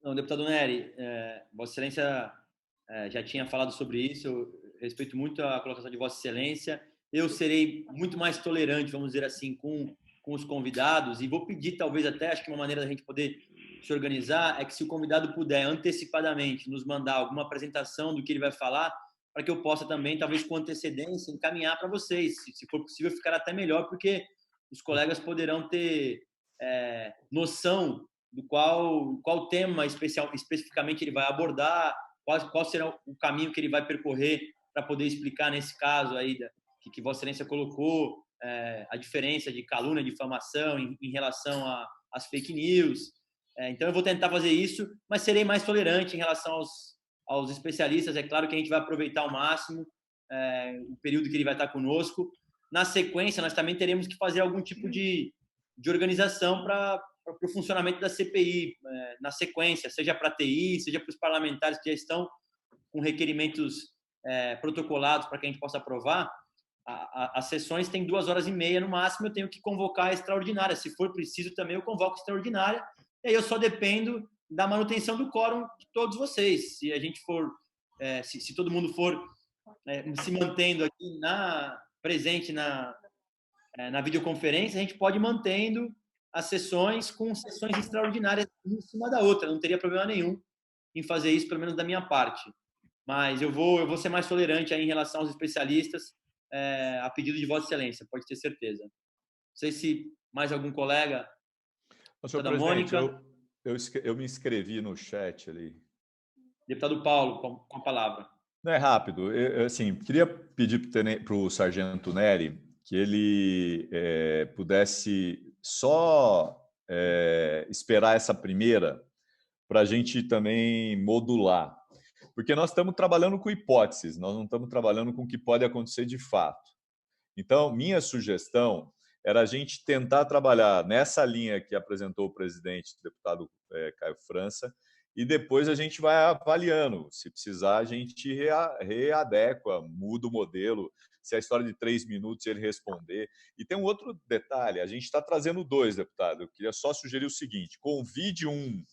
Não, deputado Neri, Vossa Excelência já tinha falado sobre isso, eu respeito muito a colocação de Vossa Excelência. Eu serei muito mais tolerante, vamos dizer assim, com os convidados, e vou pedir, talvez até, acho que uma maneira da gente poder se organizar é que, se o convidado puder antecipadamente nos mandar alguma apresentação do que ele vai falar, para que eu possa também, talvez com antecedência, encaminhar para vocês. Se for possível, ficará até melhor, porque os colegas poderão ter noção do qual tema especificamente ele vai abordar, qual será o caminho que ele vai percorrer para poder explicar, nesse caso aí que Vossa Excelência colocou, a diferença de calúnia, difamação em relação às fake news. Então, eu vou tentar fazer isso, mas serei mais tolerante em relação aos especialistas. É claro que a gente vai aproveitar ao máximo o período que ele vai estar conosco. Na sequência, nós também teremos que fazer algum tipo de organização para o funcionamento da CPI, na sequência, seja para a TI, seja para os parlamentares que já estão com requerimentos protocolados para que a gente possa aprovar. As sessões têm 2h30 no máximo, eu tenho que convocar a extraordinária. Se for preciso também, eu convoco a extraordinária. E aí eu só dependo da manutenção do quórum de todos vocês. Se a gente for, se todo mundo for se mantendo aqui presente na videoconferência, a gente pode ir mantendo as sessões com sessões extraordinárias uma em cima da outra. Não teria problema nenhum em fazer isso, pelo menos da minha parte. Mas eu vou ser mais tolerante aí em relação aos especialistas, a pedido de Vossa Excelência, pode ter certeza. Não sei se mais algum colega... Senhor presidente, Mônica, eu me inscrevi no chat ali. Deputado Paulo, com a palavra. Não é rápido. Assim, queria pedir para o sargento Neri que ele pudesse só esperar essa primeira para a gente também modular. Porque nós estamos trabalhando com hipóteses, nós não estamos trabalhando com o que pode acontecer de fato. Então, minha sugestão era a gente tentar trabalhar nessa linha que apresentou o presidente, o deputado Caio França, e depois a gente vai avaliando. Se precisar, a gente readequa, muda o modelo. Se a história de 3 minutos ele responder. E tem um outro detalhe, a gente está trazendo 2, deputado. Eu queria só sugerir o seguinte: convide um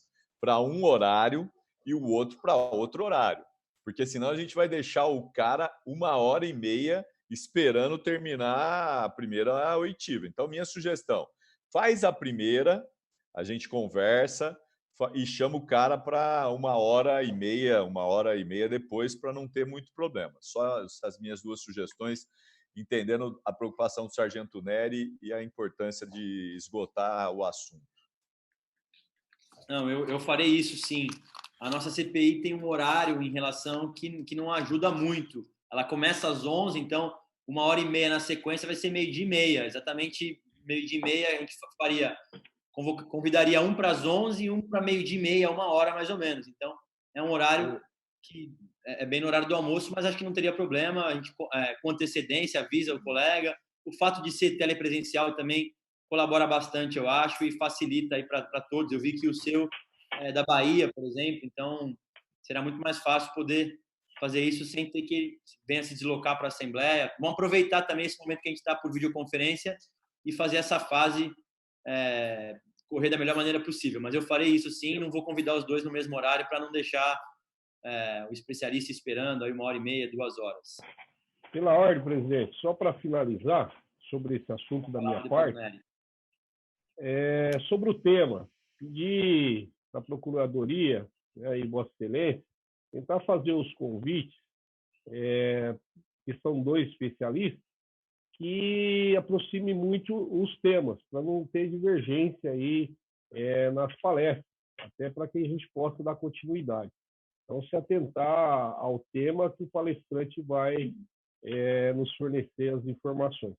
para um horário e o outro para outro horário. Porque senão a gente vai deixar o cara 1h30 esperando terminar a primeira oitiva. Então, minha sugestão, faz a primeira, a gente conversa e chama o cara para 1h30, 1h30 depois, para não ter muito problema. Só as minhas 2 sugestões, entendendo a preocupação do sargento Neri e a importância de esgotar o assunto. Não, eu farei isso, sim. A nossa CPI tem um horário em relação que não ajuda muito. Ela começa às 11h, então 1h30 na sequência vai ser 12h30. Exatamente 12h30 a gente convidaria um para as 11h e um para 12h30, 1h mais ou menos. Então, é um horário que é bem no horário do almoço, mas acho que não teria problema. A gente, com antecedência, avisa o colega. O fato de ser telepresencial também colabora bastante, eu acho, e facilita aí para todos. Eu vi que o seu é da Bahia, por exemplo, então será muito mais fácil poder fazer isso sem ter que venha se deslocar para a Assembleia. Vamos aproveitar também esse momento que a gente está por videoconferência e fazer essa fase correr da melhor maneira possível. Mas eu farei isso sim, não vou convidar os dois no mesmo horário para não deixar o especialista esperando aí 1h30, 2 horas. Pela ordem, presidente, só para finalizar sobre esse assunto da minha parte, sobre o tema, pedir para a Procuradoria, e Vossa Excelência, tentar fazer os convites, que são 2 especialistas, que aproxime muito os temas, para não ter divergência aí nas palestras, até para que a gente possa dar continuidade. Então, se atentar ao tema que o palestrante vai nos fornecer as informações.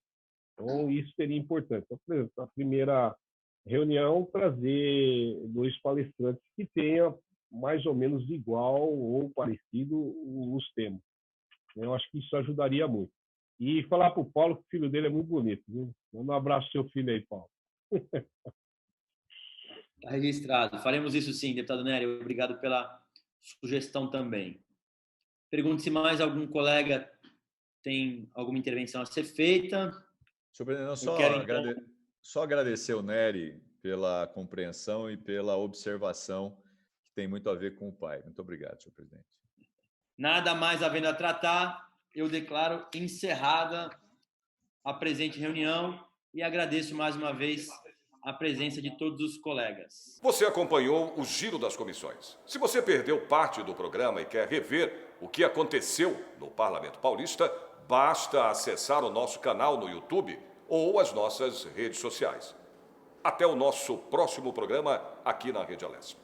Então, isso seria importante. Então, por exemplo, a primeira reunião, trazer 2 palestrantes que tenham mais ou menos igual ou parecido os temas. Eu acho que isso ajudaria muito. E falar para o Paulo que o filho dele é muito bonito, viu? Manda um abraço pro seu filho aí, Paulo. Está registrado. Faremos isso sim, deputado Nery. Obrigado pela sugestão também. Pergunto se mais algum colega tem alguma intervenção a ser feita. Senhor presidente, só agradecer o Nery pela compreensão e pela observação que tem muito a ver com o pai. Muito obrigado, senhor presidente. Nada mais havendo a tratar, eu declaro encerrada a presente reunião e agradeço mais uma vez a presença de todos os colegas. Você acompanhou o Giro das Comissões. Se você perdeu parte do programa e quer rever o que aconteceu no Parlamento Paulista, basta acessar o nosso canal no YouTube ou as nossas redes sociais. Até o nosso próximo programa aqui na Rede Alesp.